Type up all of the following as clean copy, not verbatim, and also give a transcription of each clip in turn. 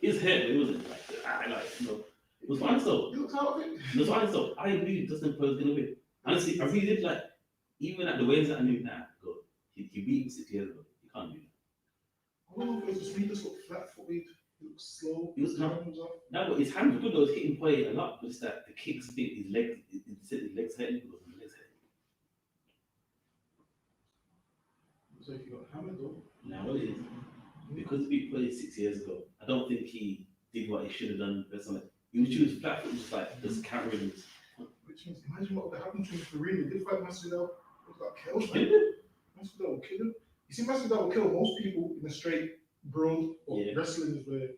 His head, it wasn't like, it was fine stuff. You looked out of it. It was fine stuff. I knew Dustin Poirier was gonna win. Honestly, I really did. Like, even at the ways that I knew, God, he beat him 6 years ago. You can't do that. I don't know if it was just me, just looked flat-footed. He looked slow. He was no, but his hands were good. Though, he was hitting Poirier a lot. But it's that the kicks, his legs hurting. So if you got hammered though. Now what it is, because he beat Poirier 6 years ago, I don't think he did what he should have done. He was choosing flat foot, just like just countering. Which means, imagine what would have happened to him if he really did fight Masvidal. He got killed, man. Masvidal will kill him. You see, Masvidal will kill most people in a straight brawl, or wrestling is where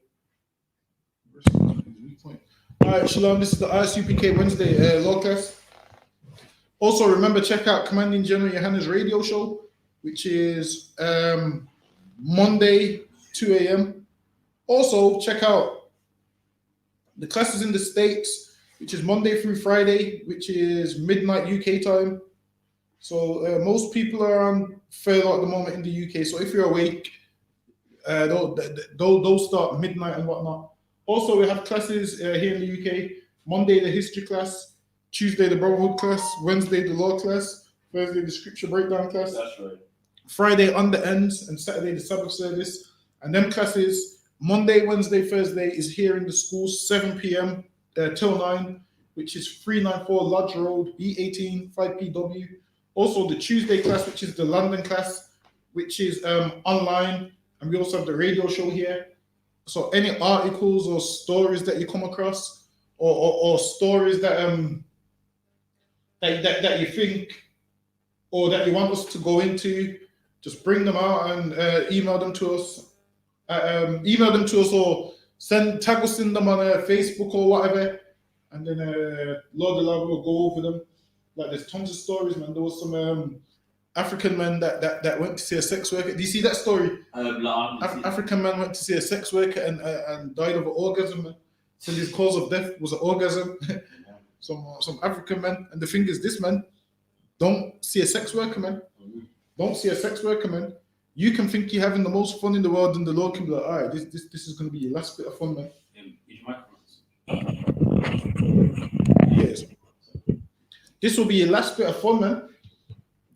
wrestling is his weak point. Alright, Shalom, this is the I.S.U.P.K Wednesday law class. Also, remember, check out Commanding General YAHANNA's radio show, which is Monday, 2 a.m. Also, check out the classes in the States, which is Monday through Friday, which is midnight UK time. So most people are on furlough at the moment in the UK. So if you're awake, they'll start midnight and whatnot. Also, we have classes here in the UK. Monday, the history class. Tuesday, the brotherhood class. Wednesday, the law class. Thursday, the scripture breakdown class. That's right. Friday, on the ends. And Saturday, the Sabbath service. And them classes, Monday, Wednesday, Thursday is here in the school, 7 p.m. Till 9, which is 394 Lodge Road, B18, 5PW. Also, the Tuesday class, which is the London class, which is online. And we also have the radio show here. So any articles or stories that you come across, or stories that that you think or that you want us to go into, just bring them out and email them to us. Or tag us in them on Facebook or whatever, and then Lord Allah will go over them. Like, there's tons of stories, man. There was some African men that went to see a sex worker. Do you see that story? African man went to see a sex worker and died of an orgasm. Man. So his cause of death was an orgasm. some African men. And the thing is, this man, don't see a sex worker, man. Don't see a sex worker, man. You can think you're having the most fun in the world, and the Lord can be like, all right, this is going to be your last bit of fun, man. Yes. This will be your last bit of fun, man.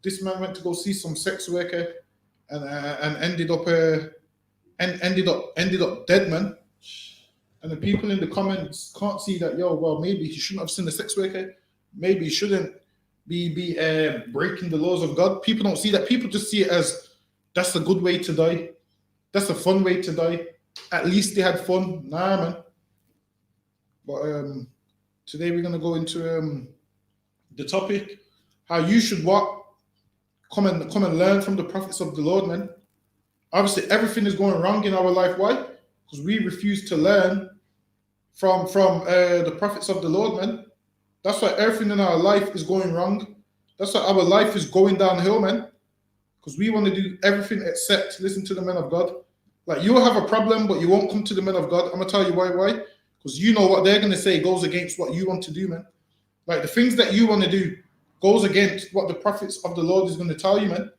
This man went to go see some sex worker and ended up dead, man. And the people in the comments can't see that, well, maybe he shouldn't have seen a sex worker. Maybe he shouldn't be breaking the laws of God. People don't see that. People just see it as, that's a good way to die. That's a fun way to die. At least they had fun. Nah, man. But today we're going to go into the topic, how you should come and learn from the prophets of the Lord, man. Obviously, everything is going wrong in our life. Why? Because we refuse to learn from the prophets of the Lord, man. That's why everything in our life is going wrong. That's why our life is going downhill, man. Because we want to do everything except listen to the men of God. Like, you'll have a problem, but you won't come to the men of God. I'm going to tell you why. Why? Because you know what they're going to say goes against what you want to do, man. Like, the things that you want to do goes against what the prophets of the Lord is going to tell you, man.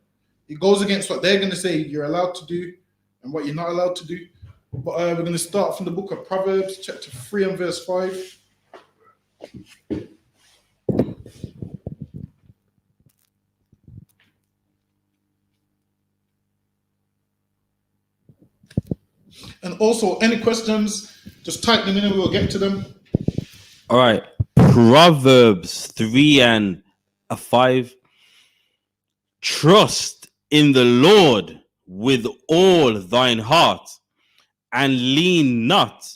It goes against what they're going to say you're allowed to do and what you're not allowed to do. But we're going to start from the book of Proverbs, chapter 3 and verse 5. And also, any questions, just type them in and we'll get to them. All right. Proverbs 3 and 5. Trust in the Lord with all thine heart, and lean not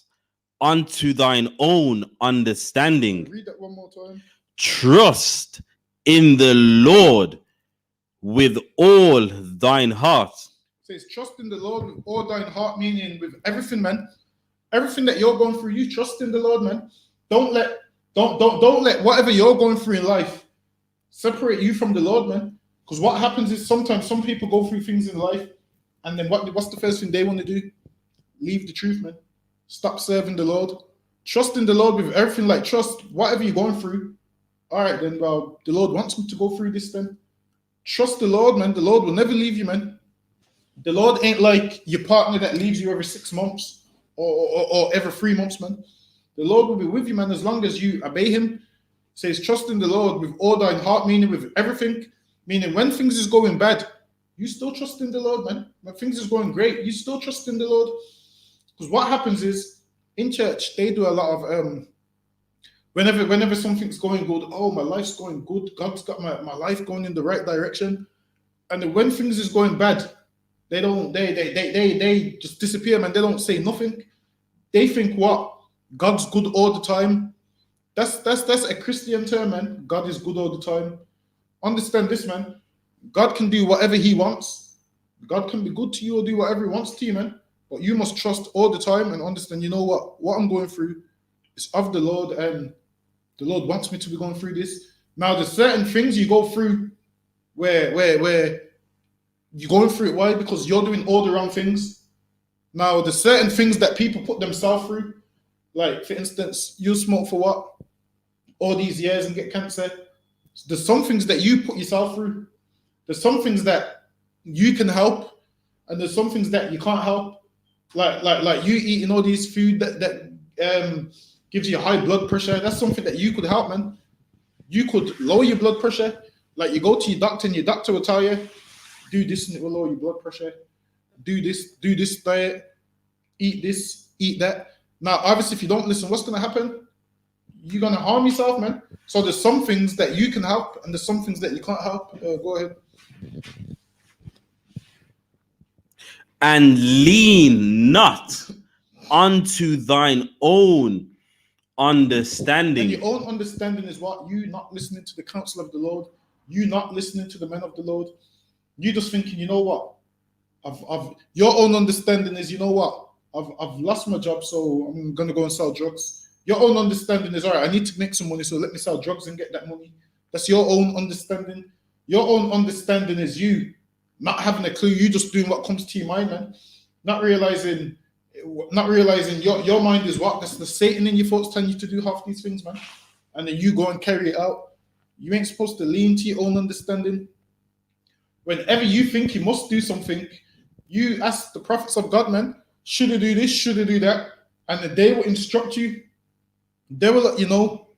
unto thine own understanding. Read that one more time. Trust in the Lord with all thine heart. It says, trust in the Lord with all thine heart, meaning with everything, man. Everything that you're going through, you trust in the Lord, man. Don't let whatever you're going through in life separate you from the Lord, man. Because what happens is sometimes some people go through things in life, and then what's the first thing they want to do? Leave the truth, man. Stop serving the Lord. Trust in the Lord with everything. Like, trust whatever you're going through. All right, then, well, the Lord wants me to go through this, then. Trust the Lord, man. The Lord will never leave you, man. The Lord ain't like your partner that leaves you every 6 months or every 3 months, man. The Lord will be with you, man, as long as you obey him. It says, trust in the Lord with all thine heart, meaning with everything. Meaning when things is going bad, you still trust in the Lord, man. When things is going great, you still trust in the Lord. Because what happens is, in church, they do a lot of whenever something's going good, oh, my life's going good, God's got my life going in the right direction. And then when things is going bad, they just disappear, man. They don't say nothing. They think what? God's good all the time. That's a Christian term, man. God is good all the time. Understand this, man. God can do whatever he wants. God can be good to you or do whatever he wants to you, man. But you must trust all the time and understand, you know what I'm going through is of the Lord, and the Lord wants me to be going through this. Now, there's certain things you go through where you're going through it. Why? Because you're doing all the wrong things. Now, there's certain things that people put themselves through. Like, for instance, you smoke for what? All these years and get cancer. There's some things that you put yourself through. There's some things that you can help, and there's some things that you can't help. Like you eating all these food that gives you high blood pressure. That's something that you could help, man. You could lower your blood pressure. Like, you go to your doctor and your doctor will tell you, do this and it will lower your blood pressure. Do this diet, eat this, eat that. Now, obviously, if you don't listen, what's going to happen? You're going to harm yourself, man. So there's some things that you can help and there's some things that you can't help. Go ahead. And lean not unto thine own understanding. And your own understanding is what? You not listening to the counsel of the Lord. You not listening to the men of the Lord. You just thinking, you know what? Your own understanding is, you know what? I've lost my job, so I'm going to go and sell drugs. Your own understanding is, all right, I need to make some money, so let me sell drugs and get that money. That's your own understanding. Your own understanding is you not having a clue. You just doing what comes to your mind, man. Not realizing your mind is what? That's the Satan in your thoughts telling you to do half these things, man. And then you go and carry it out. You ain't supposed to lean to your own understanding. Whenever you think you must do something, you ask the prophets of God, man, should I do this? Should I do that? And then they will instruct you. They will let you know,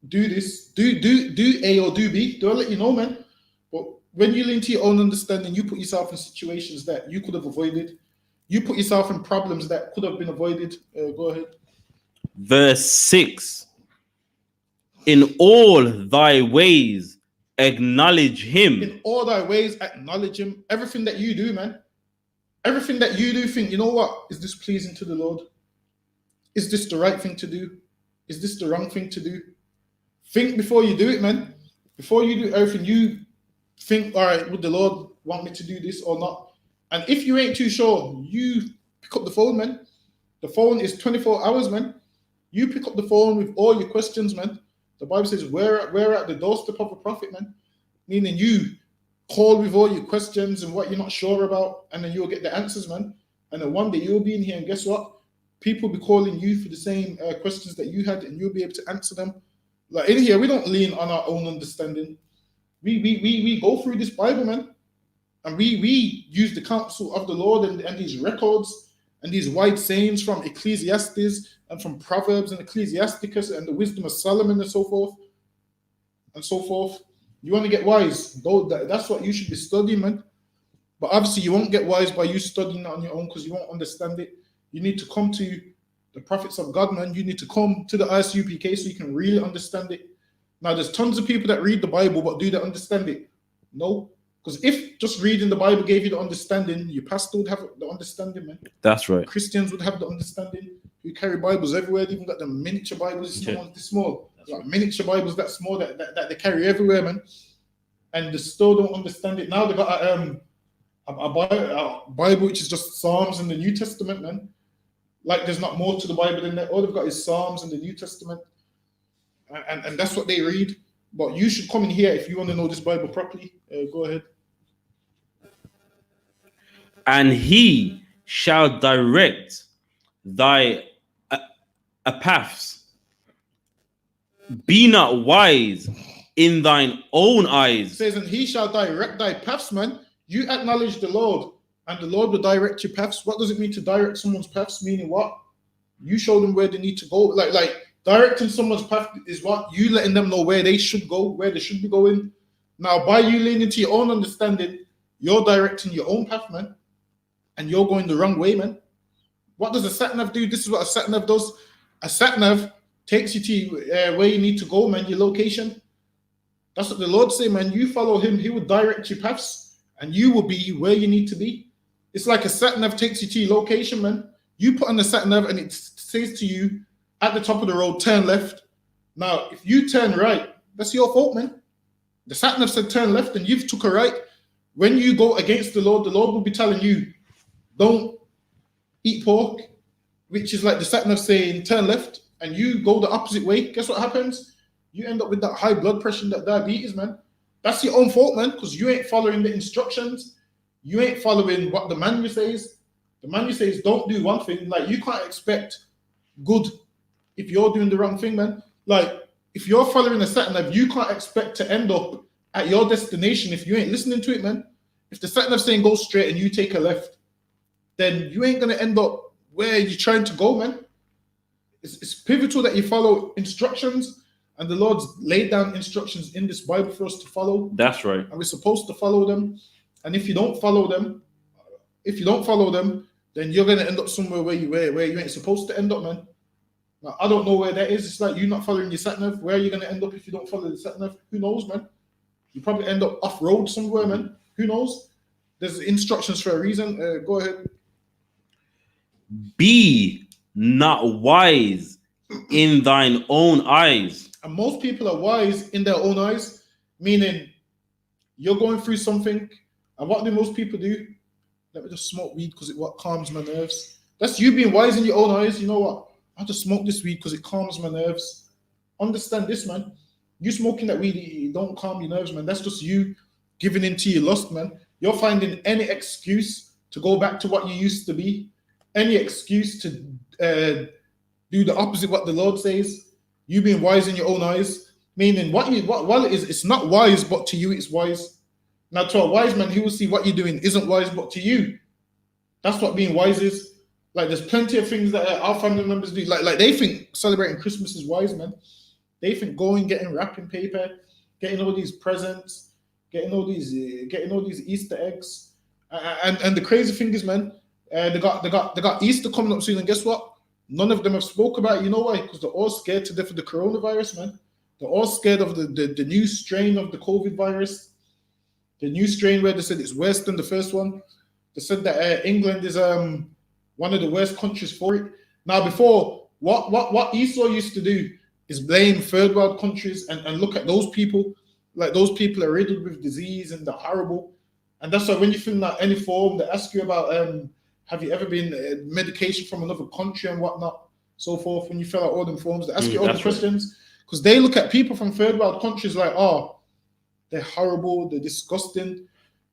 do this, do A or do B. They'll let you know, man. But when you lean to your own understanding, you put yourself in situations that you could have avoided. You put yourself in problems that could have been avoided. Go ahead. Verse 6. In all thy ways acknowledge him. In all thy ways acknowledge him. Everything that you do, man. Everything that you do, think, you know what? Is this pleasing to the Lord? Is this the right thing to do? Is this the wrong thing to do? Think before you do it, man. Before you do everything, you think, all right, would the Lord want me to do this or not? And if you ain't too sure, you pick up the phone, man. The phone is 24 hours, man. You pick up the phone with all your questions, man. The Bible says, we're at the doorstep of a prophet, man. Meaning you call with all your questions and what you're not sure about, and then you'll get the answers, man. And then one day you'll be in here, and guess what? People will be calling you for the same questions that you had, and you'll be able to answer them. Like, in here, we don't lean on our own understanding. We go through this Bible, man, and we use the counsel of the Lord and these records and these wide sayings from Ecclesiastes and from Proverbs and Ecclesiasticus and the wisdom of Solomon and so forth. And so forth. You want to get wise? That's what you should be studying, man. But obviously, you won't get wise by you studying it on your own because you won't understand it. You need to come to the prophets of God, man. You need to come to the I.S.U.P.K so you can really understand it. Now, there's tons of people that read the Bible, but do they understand it? No. Because if just reading the Bible gave you the understanding, your pastor would have the understanding, man. That's right. Christians would have the understanding. Who carry Bibles everywhere. They even got the miniature Bibles. It's not this small. Like miniature Bibles that small that they carry everywhere, man. And they still don't understand it. Now they got a Bible which is just Psalms and the New Testament, man. Like there's not more to the Bible than that. All they've got is Psalms and the New Testament. And that's what they read. But you should come in here if you want to know this Bible properly. Go ahead. And he shall direct thy paths. Be not wise in thine own eyes. It says, and he shall direct thy paths, man. You acknowledge the Lord, and the Lord will direct your paths. What does it mean to direct someone's paths? Meaning what? You show them where they need to go. Like directing someone's path is what? You letting them know where they should go, where they should be going. Now, by you leaning to your own understanding, you're directing your own path, man. And you're going the wrong way, man. What does a sat-nav do? This is what a sat-nav does. A sat-nav takes you to where you need to go, man, your location. That's what the Lord say, man. You follow him, he will direct your paths, and you will be where you need to be. It's like a sat-nav takes you to your location, man. You put on the sat-nav and it says to you, at the top of the road, turn left. Now, if you turn right, that's your fault, man. The sat-nav said turn left and you've took a right. When you go against the Lord will be telling you, don't eat pork, which is like the sat-nav saying turn left, and you go the opposite way. Guess what happens? You end up with that high blood pressure and that diabetes, man. That's your own fault, man, because you ain't following the instructions. You ain't following what the manual says. The manual says don't do one thing. Like, you can't expect good if you're doing the wrong thing, man. Like, if you're following a sat-nav, you can't expect to end up at your destination if you ain't listening to it, man. If the sat-nav saying go straight and you take a left, then you ain't going to end up where you're trying to go, man. It's pivotal that you follow instructions, and the Lord's laid down instructions in this Bible for us to follow. That's right. And we're supposed to follow them. And if you don't follow them, then you're going to end up somewhere where you ain't supposed to end up, man. Now, I don't know where that is. It's like you not following your sat-nav. Where are you going to end up if you don't follow the sat-nav? Who knows, man? You probably end up off-road somewhere, man. Who knows? There's instructions for a reason. Go ahead. Be not wise in thine own eyes. And most people are wise in their own eyes, meaning you're going through something, and what do most people do? Let me just smoke weed because it what calms my nerves. That's you being wise in your own eyes. You know what? I'll just smoke this weed because it calms my nerves. Understand this, man. You smoking that weed, it don't calm your nerves, man. That's just you giving into your lust, man. You're finding any excuse to go back to what you used to be, any excuse to do the opposite what the Lord says. You being wise in your own eyes, meaning what it is, it's not wise, but to you it's wise. Now, to a wise man, he will see what you're doing isn't wise, but to you, that's what being wise is. Like, there's plenty of things that our family members do. Like they think celebrating Christmas is wise, man. They think getting wrapping paper, getting all these presents, getting all these Easter eggs, and the crazy thing is, man, they got Easter coming up soon, and guess what? None of them have spoke about it. You know why? Because they're all scared to death of the coronavirus, man. They're all scared of the new strain of the COVID virus, the new strain where they said it's worse than the first one. They said that England is one of the worst countries for it. Now, before, what Esau used to do is blame third world countries and look at those people, like those people are riddled with disease and they're horrible. And that's why when you fill out any form, they ask you about have you ever been medication from another country and whatnot, so forth. When you fill out all them forms, they ask you all the questions because they look at people from third world countries like, oh, they're horrible, they're disgusting.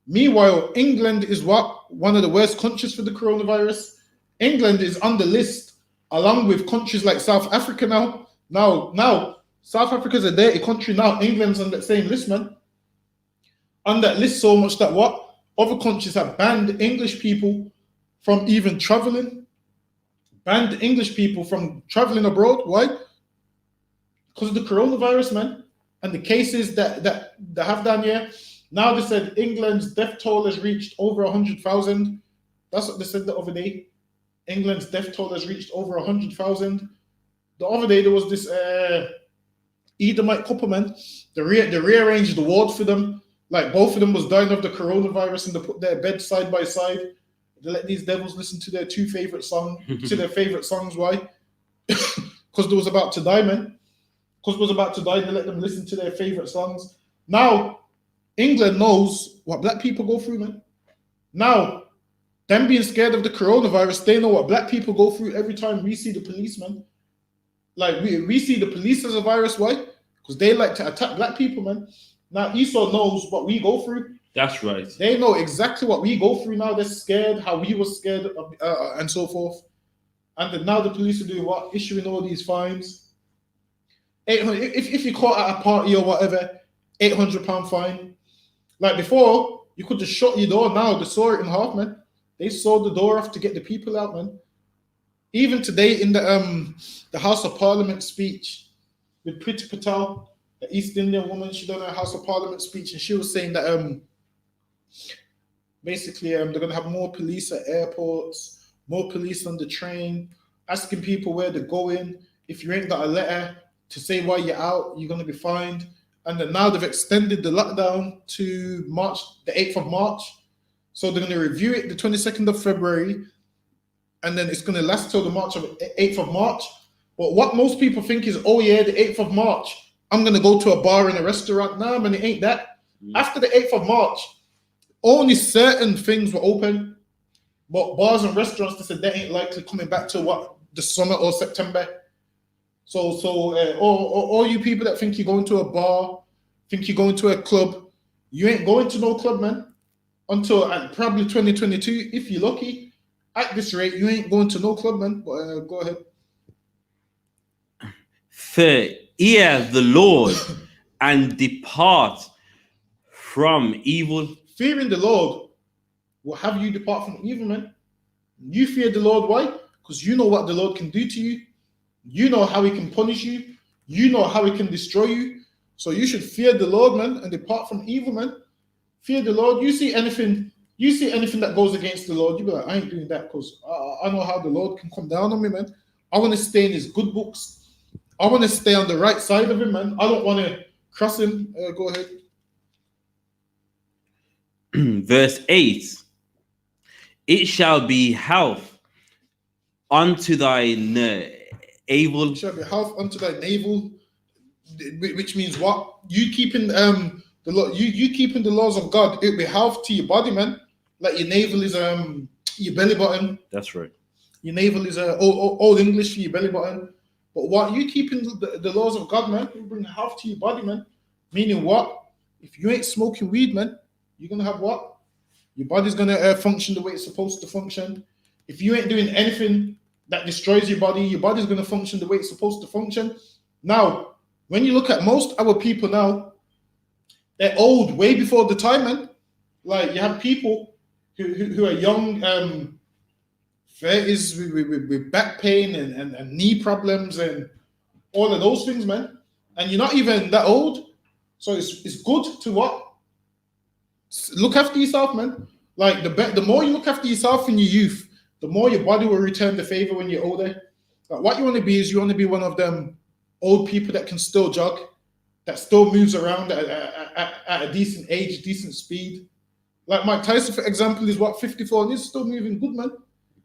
Meanwhile, England is one of the worst countries for the coronavirus. England is on the list along with countries like South Africa now. Now, South Africa is a dirty country. Now, England's on that same list, man. On that list so much that other countries have banned English people from even traveling. Banned English people from traveling abroad. Why? Because of the coronavirus, man. And the cases that have down here. Now they said England's death toll has reached over 100,000. That's what they said the other day. England's death toll has reached over 100,000. The other day there was this Edomite couple, man. They rearranged the ward for them. Like, both of them was dying of the coronavirus, and they put their beds side by side. They let these devils listen to their favorite songs. Why? Because they was about to die, man. Because they was about to die, they let them listen to their favorite songs. Now, England knows what black people go through, man. Now, them being scared of the coronavirus, they know what black people go through every time we see the police, man. Like, we see the police as a virus. Why? Because they like to attack black people, man. Now, Esau knows what we go through. That's right. They know exactly what we go through now. They're scared, how we were scared, and so forth. And then now the police are doing what? Issuing all these fines. 800. If you caught at a party or whatever, £800 fine. Like, before, you could just shut your door. Now they saw it in half, man. They sold the door off to get the people out, man. Even today in the House of Parliament speech with Priti Patel, the East Indian woman, she done a House of Parliament speech, and she was saying that basically they're gonna have more police at airports, more police on the train, asking people where they're going. If you ain't got a letter to say why you're out, you're gonna be fined. And then now they've extended the lockdown to March, the 8th of March. So they're gonna review it the 22nd of February, and then it's going to last till the 8th of March. But what most people think is, oh yeah, the 8th of March, I'm going to go to a bar and a restaurant. Nah, man, it ain't that. After the 8th of March, only certain things were open, but bars and restaurants, they said they ain't likely coming back to what, the summer or September. So all you people that think you're going to a bar, think you're going to a club, you ain't going to no club, man, until probably 2022, if you're lucky. At this rate, you ain't going to no club, man. But, go ahead. Fear the Lord and depart from evil. Fearing the Lord will have you depart from evil, man. You fear the Lord, why? Because you know what the Lord can do to you. You know how he can punish you. You know how he can destroy you. So you should fear the Lord, man, and depart from evil, man. Fear the Lord. You see anything that goes against the Lord, you be like, I ain't doing that, because I know how the Lord can come down on me, man. I want to stay in his good books. I want to stay on the right side of him, man. I don't want to cross him. Go ahead. Verse 8. It shall be health unto thy navel. It shall be health unto thy navel, which means what? You keeping you keeping the laws of God, it'll be health to your body, man. Like your navel is your belly button. That's right. Your navel is old English for your belly button. But what you keeping the laws of God, man, will bring health to your body, man. Meaning what? If you ain't smoking weed, man, you're gonna have what? Your body's gonna function the way it's supposed to function. If you ain't doing anything that destroys your body's gonna function the way it's supposed to function. Now, when you look at most our people now, they're old way before the time, man. Like you have people who are young, 30s with back pain and knee problems and all of those things, man. And you're not even that old. So it's good to what? Look after yourself, man. Like the more you look after yourself in your youth, the more your body will return the favor when you're older. Like what you want to be is you want to be one of them old people that can still jog, that still moves around at a decent age, decent speed. Like Mike Tyson, for example, is what, 54, and he's still moving good, man.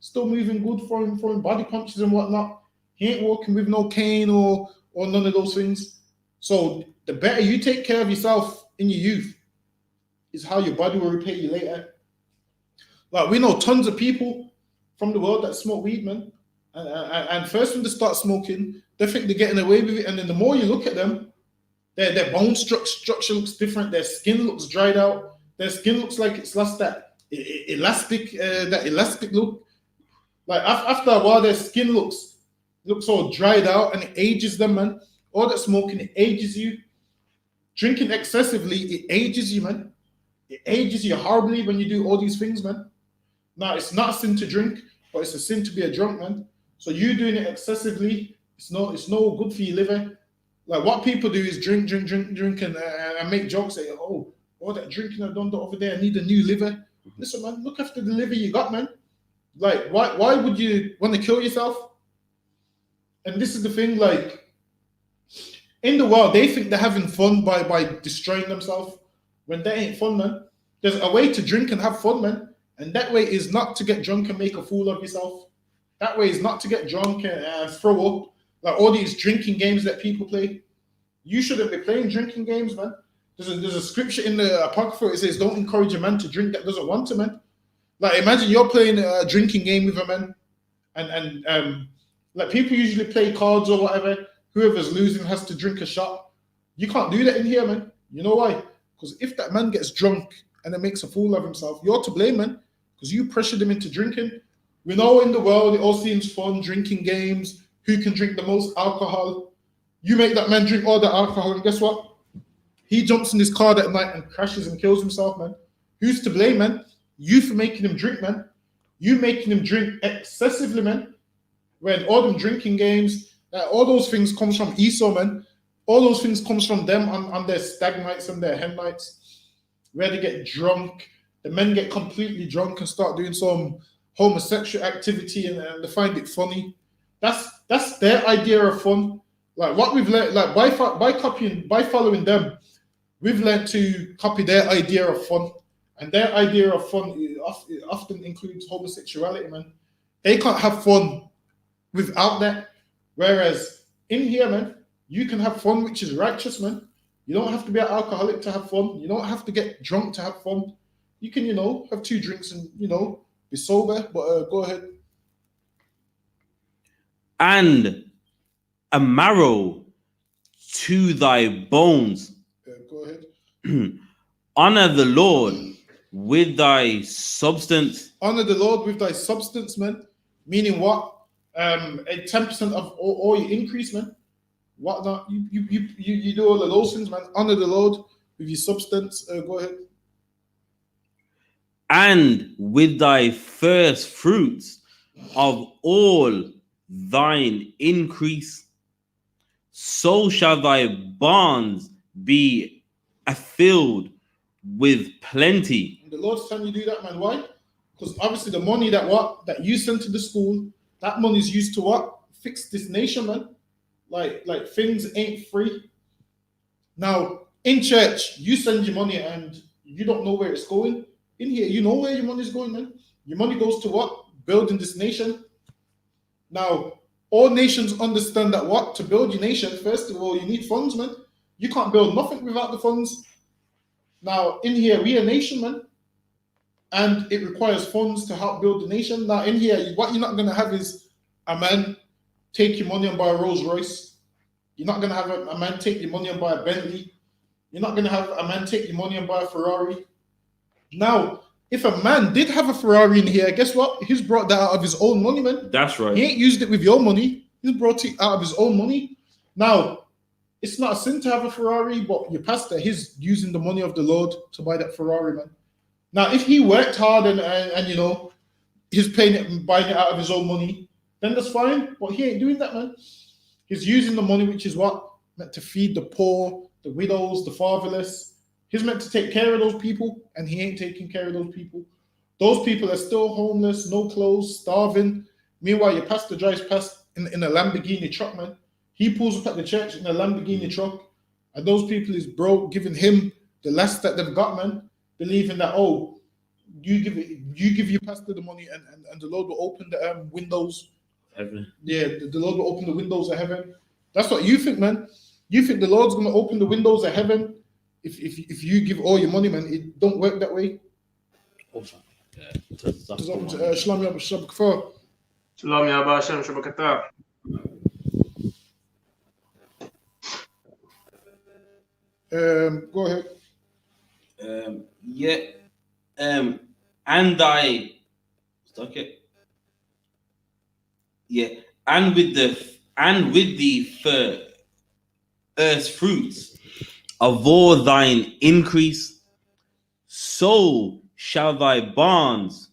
Still moving good, throwing body punches and whatnot. He ain't walking with no cane or none of those things. So the better you take care of yourself in your youth is how your body will repay you later. Like we know tons of people from the world that smoke weed, man. And first when they start smoking, they think they're getting away with it. And then the more you look at them, their bone structure looks different. Their skin looks dried out. Their skin looks like it's lost that elastic look. Like after a while, their skin looks all dried out, and it ages them, man. All that smoking, it ages you. Drinking excessively, it ages you, man. It ages you horribly when you do all these things, man. Now, it's not a sin to drink, but it's a sin to be a drunk, man. So you doing it excessively, it's no good for your liver. Like what people do is drink and make jokes, say, oh, all that drinking I've done over there, I need a new liver. Listen, man, look after the liver you got, man. Like, why would you want to kill yourself? And this is the thing, like, in the world, they think they're having fun by destroying themselves. When they ain't fun, man. There's a way to drink and have fun, man. And that way is not to get drunk and make a fool of yourself. That way is not to get drunk and throw up. Like all these drinking games that people play. You shouldn't be playing drinking games, man. There's a scripture in the Apocrypha. It says, don't encourage a man to drink that doesn't want to, man. Like imagine you're playing a drinking game with a man. And like people usually play cards or whatever. Whoever's losing has to drink a shot. You can't do that in here, man. You know why? Because if that man gets drunk and then makes a fool of himself, you're to blame, man. Because you pressured him into drinking. We know in the world it all seems fun, drinking games, who can drink the most alcohol. You make that man drink all the alcohol, and guess what? He jumps in his car that night and crashes and kills himself, man. Who's to blame, man? You for making him drink, man. You making them drink excessively, man. When all them drinking games, all those things comes from Esau, man. All those things comes from them on their stag nights and their hen nights, where they get drunk. The men get completely drunk and start doing some homosexual activity, and they find it funny. That's their idea of fun. Like what we've learned, like by following them, we've learned to copy their idea of fun, and their idea of fun often includes homosexuality, man. They can't have fun without that. Whereas in here, man, you can have fun, which is righteous, man. You don't have to be an alcoholic to have fun. You don't have to get drunk to have fun. You can, have 2 drinks and, be sober. But go ahead. And a marrow to thy bones. Go ahead. Honor the Lord with thy substance. Honor the Lord with thy substance, man. Meaning what? A 10% of all your increase, man. What not? You do all of those things, man. Honor the Lord with your substance. Go ahead. And with thy first fruits of all thine increase, so shall thy barns be filled with plenty. And the Lord's telling you to do that, man. Why? Because obviously the money that you send to the school, that money is used to what? Fix this nation, man. Like things ain't free. Now, in church, you send your money and you don't know where it's going. In here, you know where your money is going, man. Your money goes to what? Building this nation. Now, all nations understand that what? To build your nation, first of all, you need funds, man. You can't build nothing without the funds. Now, in here, we are a nation, man. And it requires funds to help build the nation. Now, in here, what you're not going to have is a man take your money and buy a Rolls Royce. You're not going to have a man take your money and buy a Bentley. You're not going to have a man take your money and buy a Ferrari. Now, if a man did have a Ferrari in here, guess what? He's brought that out of his own money, man. That's right. He ain't used it with your money. He's brought it out of his own money. Now, it's not a sin to have a Ferrari, but your pastor, he's using the money of the Lord to buy that Ferrari, man. Now, if he worked hard and he's paying it and buying it out of his own money, then that's fine. But he ain't doing that, man. He's using the money, which is what? Meant to feed the poor, the widows, the fatherless. He's meant to take care of those people, and he ain't taking care of those people. Those people are still homeless, no clothes, starving. Meanwhile, your pastor drives past in a Lamborghini truck, man. He pulls up at the church in a Lamborghini truck, and those people is broke, giving him the last that they've got, man. Believing that, you give your pastor the money, and the Lord will open the windows. Heaven. Yeah, the Lord will open the windows of heaven. That's what you think, man. You think the Lord's going to open the windows of heaven if you give all your money, man? It don't work that way. Shalom YAHANNA. Shalom Yahweh Shabbat. Go ahead. And thy and with the first fruits of all thine increase, so shall thy barns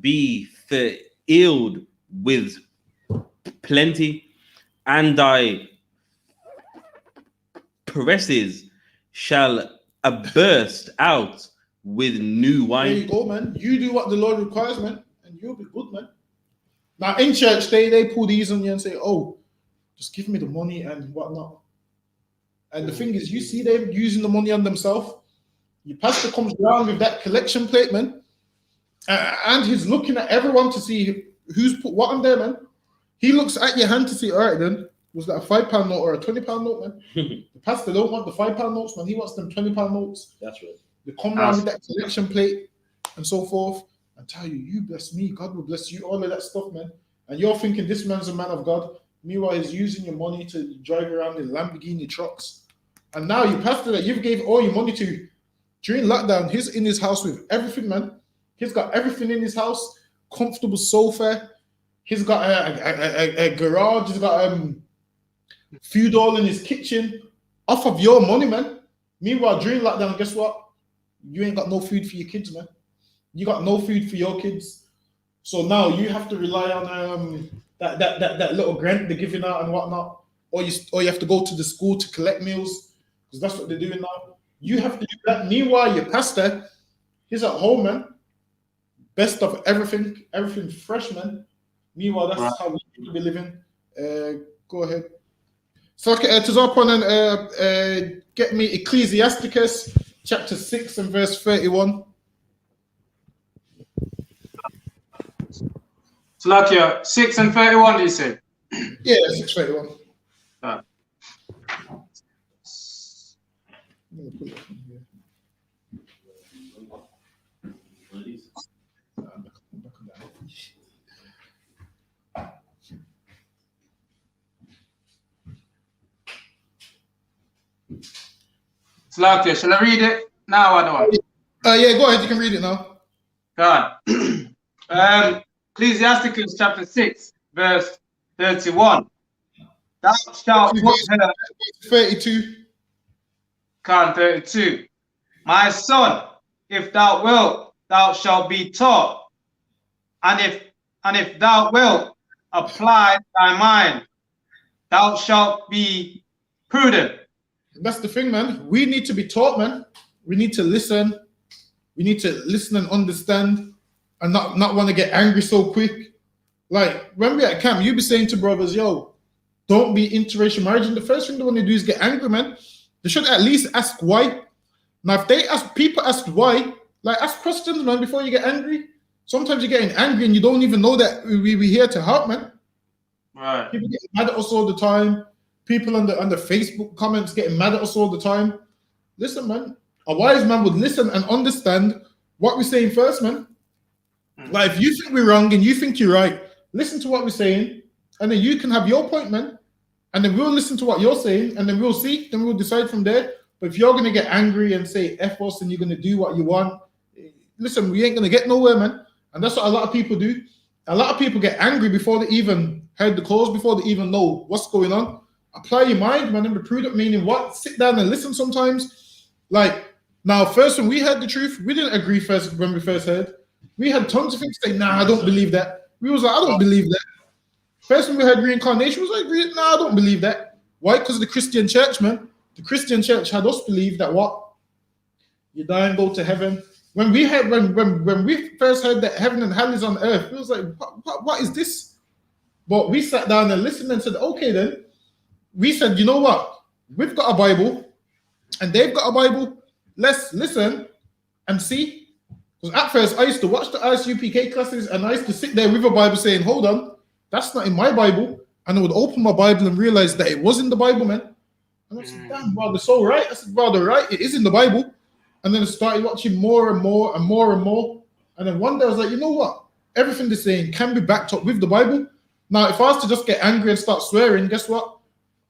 be filled with plenty, and thy presses shall burst out with new wine. There you go, man. You do what the Lord requires, man, and you'll be good, man. Now in church, they pull these on you and say, just give me the money and whatnot. And the thing is, you see them using the money on themselves. Your pastor comes around with that collection plate, man, and he's looking at everyone to see who's put what on there, man. He looks at your hand to see, all right, then, was that a £5 note or a £20 note, man? The pastor don't want the £5 notes, man. He wants them £20 notes. That's right. They come around with that collection plate and so forth and tell you, you bless me, God will bless you, all of that stuff, man. And you're thinking this man's a man of God. Meanwhile, he's using your money to drive around in Lamborghini trucks. And now your pastor that you've gave all your money to during lockdown, he's in his house with everything, man. He's got everything in his house, comfortable sofa. He's got a garage. He's got food all in his kitchen off of your money, man. Meanwhile, during lockdown, guess what? You ain't got no food for your kids, man. You got no food for your kids. So now you have to rely on that little grant they're giving out and whatnot, or you have to go to the school to collect meals because that's what they're doing now. You have to do that. Meanwhile, your pastor, he's at home, man. Best of everything fresh, man. Meanwhile, that's how we should be living. Go ahead. So okay, to our point and get me Ecclesiasticus chapter 6 and verse 31. Slakia, 6 and 31, do you say? Yeah, 6:31. Right. I'm gonna put it in here. One of these. Slakia, shall I read it now or not? Yeah, go ahead. You can read it now. God. Ecclesiasticus chapter 6, verse 31. Thou shalt put her, 32. Khan 32. My son, if thou wilt, thou shalt be taught. And if thou wilt apply thy mind, thou shalt be prudent. That's the thing, man. We need to be taught, man. We need to listen. We need to listen and understand and not want to get angry so quick. Like when we're at camp, you be saying to brothers, yo, don't be interracial marriage. And the first thing they want to do is get angry, man. They should at least ask why. Now, if they ask people ask why, like ask questions, man, before you get angry. Sometimes you're getting angry and you don't even know that we're here to help, man. Right. People get mad at us all the time. People on the Facebook comments getting mad at us all the time. Listen, man. A wise man would listen and understand what we're saying first, man. Like if you think we're wrong and you think you're right, listen to what we're saying, and then you can have your point, man. And then we'll listen to what you're saying, and then we'll see, then we'll decide from there. But if you're gonna get angry and say F us and you're gonna do what you want, listen, we ain't gonna get nowhere, man. And that's what a lot of people do. A lot of people get angry before they even heard the cause, before they even know what's going on. Apply your mind, man, and be prudent, meaning what? Sit down and listen sometimes. Like, now, first when we heard the truth, we didn't agree first when we first heard. We had tons of things to say, nah, I don't believe that. We was like, I don't believe that. First when we heard reincarnation, we was like, nah, I don't believe that. Why? Because of the Christian church, man. The Christian church had us believe that what? You die and go to heaven. When we had when we first heard that heaven and hell is on earth, we was like, what is this? But we sat down and listened and said, okay then. We said, you know what? We've got a Bible and they've got a Bible. Let's listen and see. Because at first I used to watch the I.S.U.P.K classes and I used to sit there with a Bible saying, hold on, that's not in my Bible. And I would open my Bible and realize that it was in the Bible, man. And I said, damn, brother, so right. I said, brother, right, it is in the Bible. And then I started watching more and more and more and more. And then one day I was like, you know what? Everything they're saying can be backed up with the Bible. Now, if I was to just get angry and start swearing, guess what?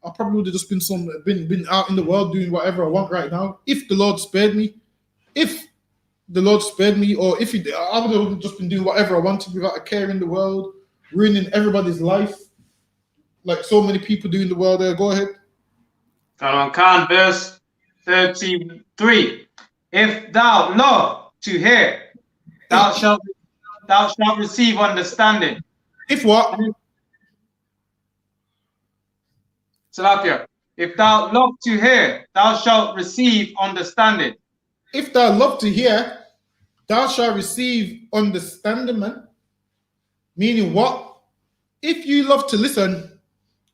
I probably would have just been out in the world doing whatever I want right now. If the Lord spared me, or if he, I would have just been doing whatever I wanted without a care in the world, ruining everybody's life, like so many people do in the world. Go ahead. Khan, verse 33. If thou love to hear, thou shalt receive understanding. If what? Salakia. If thou love to hear, thou shalt receive understanding. If thou love to hear, thou shalt receive understanding, man. Meaning what? If you love to listen,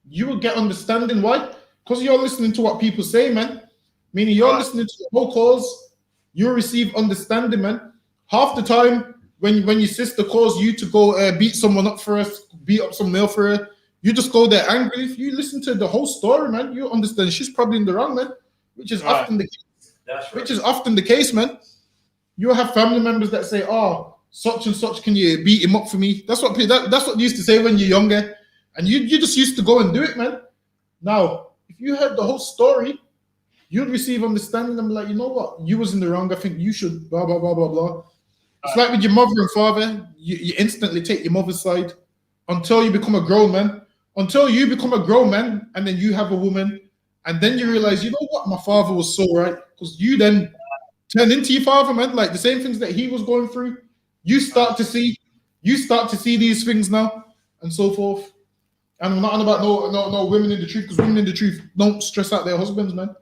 you will get understanding. Why? Because you're listening to what people say, man. Meaning you're listening to the whole cause, you'll receive understanding, man. Half the time, when your sister calls you to go beat someone up for us, beat up some male for her, you just go there angry. If you listen to the whole story, man, you understand she's probably in the wrong, man. Which is often the case. That's right. Which is often the case, man. You'll have family members that say, "Oh, such and such, can you beat him up for me?" That's what you used to say when you're younger, and you just used to go and do it, man. Now, if you heard the whole story, you'd receive understanding. I'm like, you know what? You was in the wrong. I think you should blah blah blah blah blah. It's like with your mother and father. You instantly take your mother's side until you become a grown man. Until you become a grown man, and then you have a woman, and then you realize, you know what? My father was so right, because you then turn into your father, man. Like the same things that he was going through, you start to see. You start to see these things now and so forth. And I'm not on about no women in the truth, because women in the truth don't stress out their husbands, man.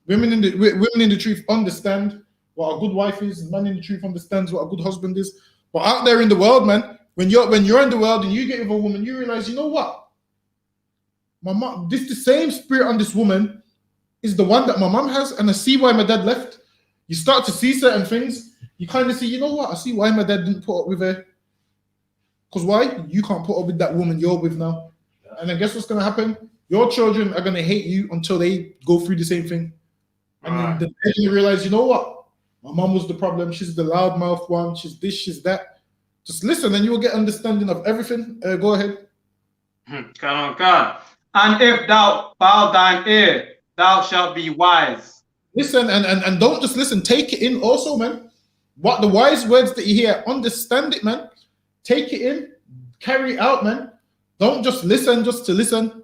Women in the truth understand what a good wife is. Man in the truth understands what a good husband is. But out there in the world, man, when you're in the world and you get with a woman, you realize, you know what? My mom, the same spirit on this woman is the one that my mom has, and I see why my dad left. You start to see certain things. You kind of see, you know what? I see why my dad didn't put up with her. Because why? You can't put up with that woman you're with now. And then guess what's going to happen? Your children are going to hate you until they go through the same thing. And then you realize, you know what? My mom was the problem. She's the loudmouth one. She's this, she's that. Just listen and you will get understanding of everything. Go ahead. Come on. And if thou bow thine ear, thou shalt be wise. Listen and don't just listen. Take it in also, man. What the wise words that you hear, understand it, man. Take it in. Carry it out, man. Don't just listen just to listen.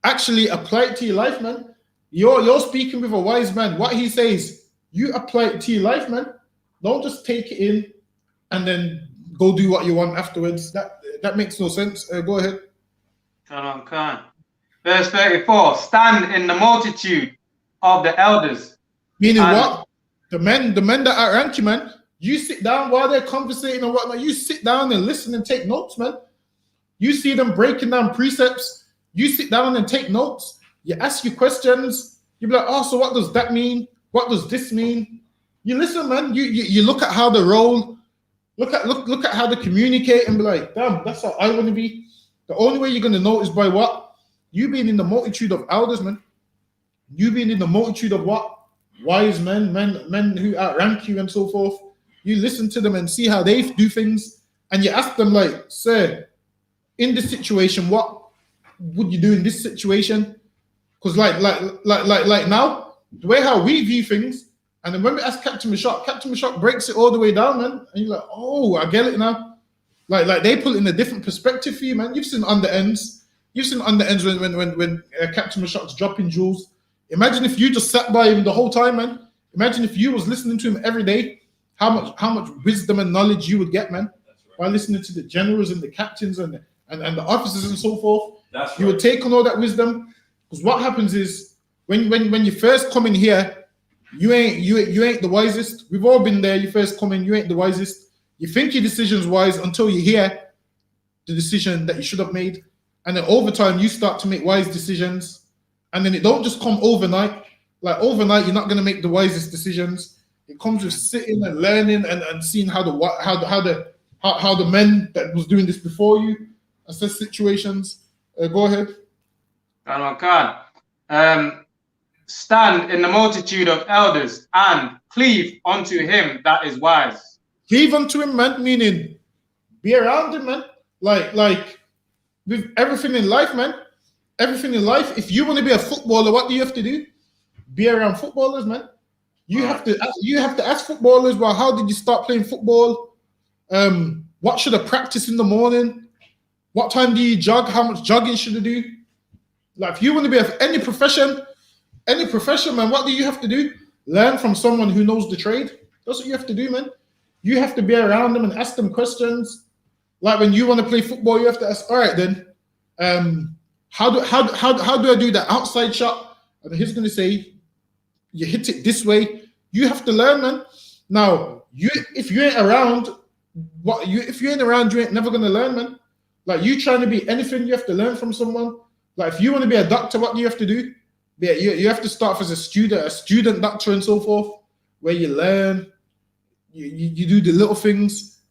Actually apply it to your life, man. You're speaking with a wise man. What he says, you apply it to your life, man. Don't just take it in and then go do what you want afterwards. That makes no sense. Go ahead. Come on. Verse 34, stand in the multitude of the elders. Meaning what? The men that outrank you, man, you sit down while they're conversating and whatnot. You sit down and listen and take notes, man. You see them breaking down precepts. You sit down and take notes. You ask you questions. You be like, oh, so what does that mean? What does this mean? You listen, man. You look at how they roll. Look at how they communicate and be like, damn, that's how I want to be. The only way you're going to know is by what? You being in the multitude of elders, man. You being in the multitude of what? Wise men who outrank you and so forth. You listen to them and see how they do things. And you ask them like, sir, in this situation, what would you do in this situation? Because like now, the way how we view things, and then when we ask Captain Mashak breaks it all the way down, man. And you're like, oh, I get it now. Like they put it in a different perspective for you, man. You've seen underends. You've seen underends when Captain Mashak's dropping jewels. Imagine if you just sat by him the whole time, man. Imagine if you was listening to him every day, how much wisdom and knowledge you would get, man. By listening to the generals and the captains and the officers and so forth. That's right. You would take on all that wisdom. Because what happens is when you first come in here, you ain't the wisest. We've all been there. You first come in, you ain't the wisest. You think your decision's wise until you hear the decision that you should have made. And then over time, you start to make wise decisions. And then it don't just come overnight. Like overnight, you're not going to make the wisest decisions. It comes with sitting and learning and seeing how the men that was doing this before you assess situations. Go ahead. Stand in the multitude of elders and cleave unto him that is wise. Cleave unto him, man, meaning be around him, man. Like with everything in life, man. Everything in life. If you want to be a footballer, what do you have to do? Be around footballers, man. You have to ask footballers, well, how did you start playing football? What should I practice in the morning? What time do you jog? How much jogging should I do? Like if you want to be any profession, man, what do you have to do? Learn from someone who knows the trade. That's what you have to do, man. You have to be around them and ask them questions. Like when you want to play football, you have to ask, all right, then, how do I do that outside shot? And he's going to say, you hit it this way. You have to learn, man. Now, if you ain't around, you ain't never going to learn, man. Like you trying to be anything, you have to learn from someone. Like if you want to be a doctor, what do you have to do? Yeah, you have to start off as a student doctor and so forth, where you learn, you do the little things,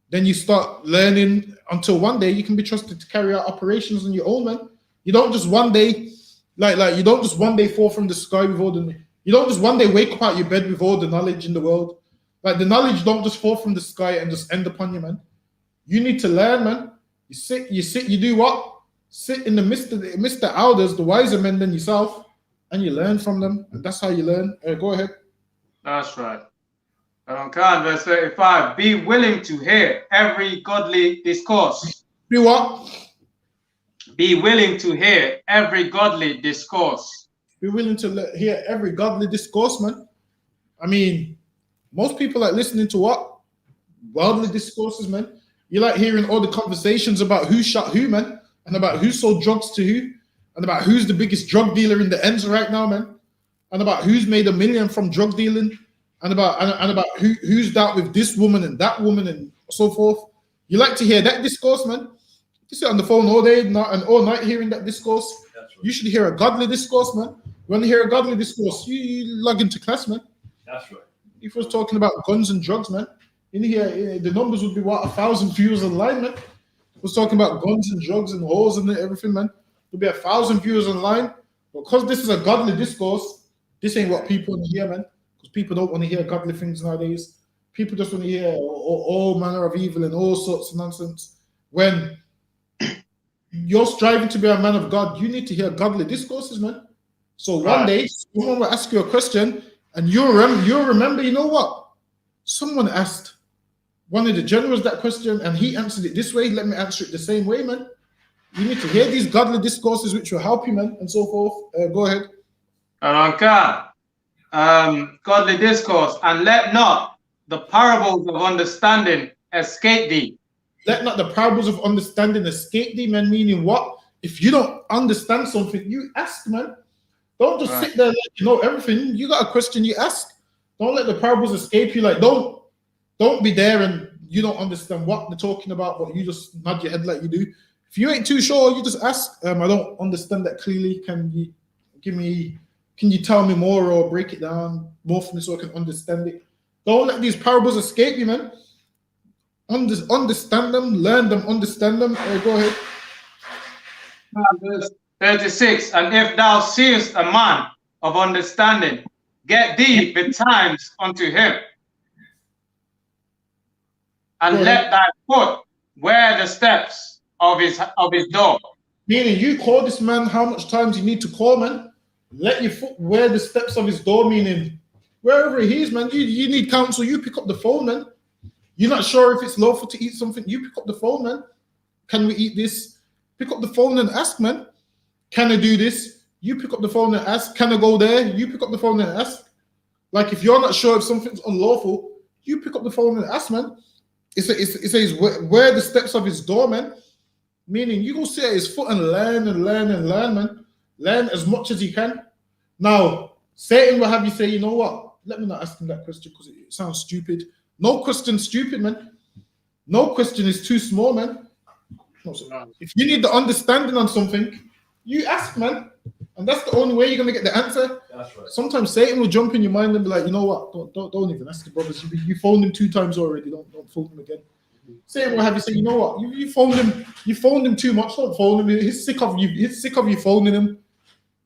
then you start learning until one day you can be trusted to carry out operations on your own, man. You don't just one day, you don't just one day fall from the sky with all the, you don't just one day wake up out your bed with all the knowledge in the world. Like the knowledge don't just fall from the sky and just end upon you, man. You need to learn, man. You do what? Sit in the midst of the elders, the wiser men than yourself, and you learn from them. And that's how you learn. Go ahead. That's right. Verse 35. Be willing to hear every godly discourse. Be what? Be willing to hear every godly discourse. Be willing to hear every godly discourse, man. I mean, most people like listening to what? Worldly discourses, man. You like hearing all the conversations about who shot who, man, and about who sold drugs to who, and about who's the biggest drug dealer in the ends right now, man, and about who's made $1 million from drug dealing, and about who's dealt with this woman and that woman and so forth. You like to hear that discourse, man. You sit on the phone all day and all night hearing that discourse. That's right. You should hear a godly discourse, man. When you hear a godly discourse, you log into class, man. That's right. If it was talking about guns and drugs, man, in here the numbers would be what 1,000 viewers online, man. If it was talking about guns and drugs and whores and everything, man, there'd be 1,000 viewers online. Because this is a godly discourse, this ain't what people want to hear, man. Because people don't want to hear godly things nowadays. People just want to hear all manner of evil and all sorts of nonsense. When you're striving to be a man of God, you need to hear godly discourses, man. So one day, someone will ask you a question, and you'll remember, you know what? Someone asked one of the generals that question, and he answered it this way. Let me answer it the same way, man. You need to hear these godly discourses, which will help you, man, and so forth. Go ahead. Godly discourse, and let not the parables of understanding escape thee. Let not the parables of understanding escape thee, man. Meaning what? If you don't understand something, you ask, man. Don't just sit there like you know everything. You got a question, you ask. Don't let the parables escape you. Like don't be there and you don't understand what they're talking about, but you just nod your head like you do. If you ain't too sure, you just ask. I don't understand that clearly. Can you tell me more or break it down more for me so I can understand it? Don't let these parables escape you, man. Understand them, learn them, understand them. Go ahead. Verse 36, and if thou seest a man of understanding, get thee betimes unto him, and let thy foot wear the steps of his door. Meaning you call this man how much times you need to call, man. Let your foot wear the steps of his door, meaning wherever he is, man, you need counsel, you pick up the phone, man. You're not sure if it's lawful to eat something, you pick up the phone, man. Can we eat this? Pick up the phone and ask, man. Can I do this? You pick up the phone and ask. Can I go there? You pick up the phone and ask. Like if you're not sure if something's unlawful, you pick up the phone and ask, man. It says wear the steps of his door, man. Meaning you go sit at his foot and learn and learn and learn, man. Learn as much as you can. Now, Satan will have you say, you know what? Let me not ask him that question because it sounds stupid. No question's stupid, man. No question is too small, man. If you need the understanding on something, you ask, man. And that's the only way you're going to get the answer. That's right. Sometimes Satan will jump in your mind and be like, you know what? Don't even ask the brothers. You phoned him 2 times already. Don't phone him again. Satan will have you say, you know what? You phoned him too much. Don't phone him. He's sick of you. He's sick of you phoning him.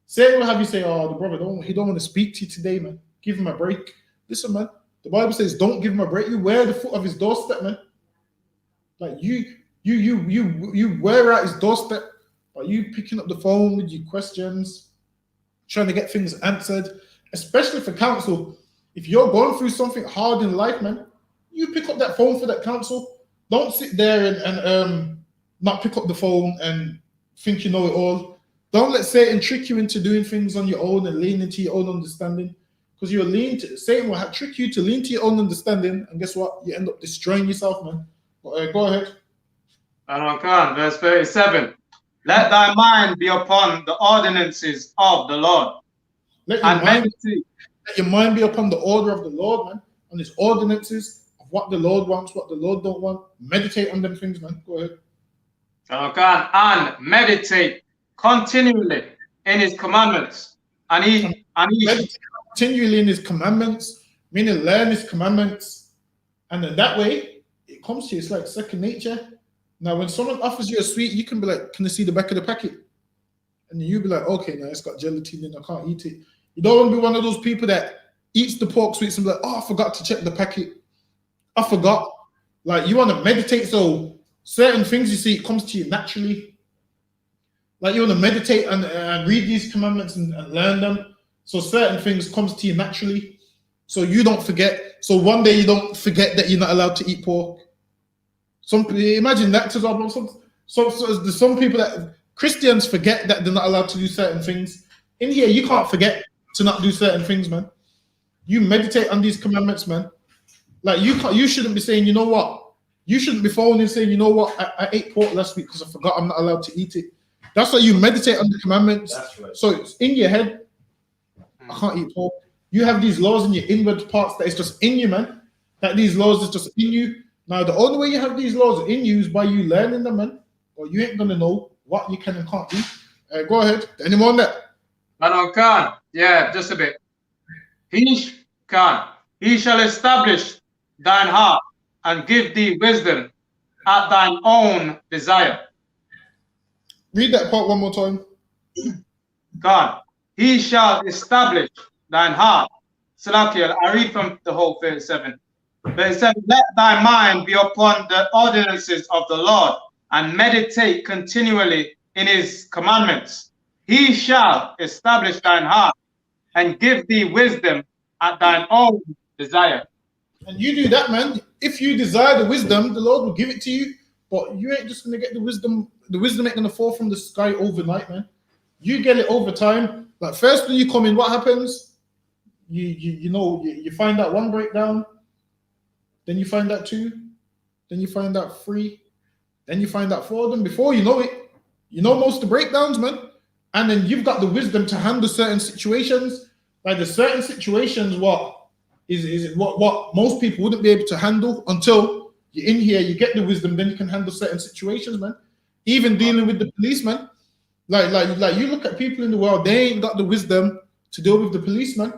Satan will have you say, oh, the brother he don't want to speak to you today, man. Give him a break. Listen, man. The Bible says, don't give him a break. You wear the foot of his doorstep, man. Like you wear out his doorstep. By you picking up the phone with your questions, trying to get things answered, especially for counsel. If you're going through something hard in life, man, you pick up that phone for that counsel. Don't sit there and not pick up the phone and think you know it all. Don't let Satan trick you into doing things on your own and lean into your own understanding. Because Satan will trick you to lean to your own understanding, and guess what? You end up destroying yourself, man. Go ahead. Verse 37. Let thy mind be upon the ordinances of the Lord. Let your mind be upon the order of the Lord, man. On his ordinances of what the Lord wants, what the Lord don't want. Meditate on them things, man. Go ahead. And meditate continually in his commandments. And he meditate continually in his commandments, meaning learn his commandments. And then that way, it comes to you. It's like second nature. Now, when someone offers you a sweet, you can be like, can I see the back of the packet? And then you'll be like, okay, now it's got gelatin in, I can't eat it. You don't want to be one of those people that eats the pork sweets and be like, oh, I forgot to check the packet. I forgot. Like, you want to meditate, so certain things you see, it comes to you naturally. Like, you want to meditate and read these commandments and learn them. So certain things comes to you naturally. So you don't forget. So one day you don't forget that you're not allowed to eat pork. Imagine that. Some people that Christians forget that they're not allowed to do certain things. In here, you can't forget to not do certain things, man. You meditate on these commandments, man. Like you shouldn't be saying, you know what? You shouldn't be phoning saying, you know what, I ate pork last week because I forgot I'm not allowed to eat it. That's why you meditate on the commandments. That's right. So it's in your head, I can't eat pork. You have these laws in your inward parts that is just in you, man. That these laws is just in you. Now, the only way you have these laws in you is by you learning them, man. Or you ain't gonna know what you can and can't do. Go ahead. Any more on that? Khan. Yeah, just a bit. He shall establish thine heart and give thee wisdom at thine own desire. Read that part one more time. God, he shall establish thine heart. Salakia, I read from the whole 37. But it says, let thy mind be upon the ordinances of the Lord and meditate continually in his commandments. He shall establish thine heart and give thee wisdom at thine own desire. And you do that, man. If you desire the wisdom, the Lord will give it to you. But you ain't just gonna get the wisdom. The wisdom ain't gonna fall from the sky overnight, man. You get it over time. Like first when you come in, what happens? You find that one breakdown, then you find that two, then you find that three, then you find that four of them. Before you know it, you know most of the breakdowns, man. And then you've got the wisdom to handle certain situations. Like the certain situations, what most people wouldn't be able to handle until you're in here, you get the wisdom, then you can handle certain situations, man. Even dealing with the policeman. Like you look at people in the world, they ain't got the wisdom to deal with the policeman.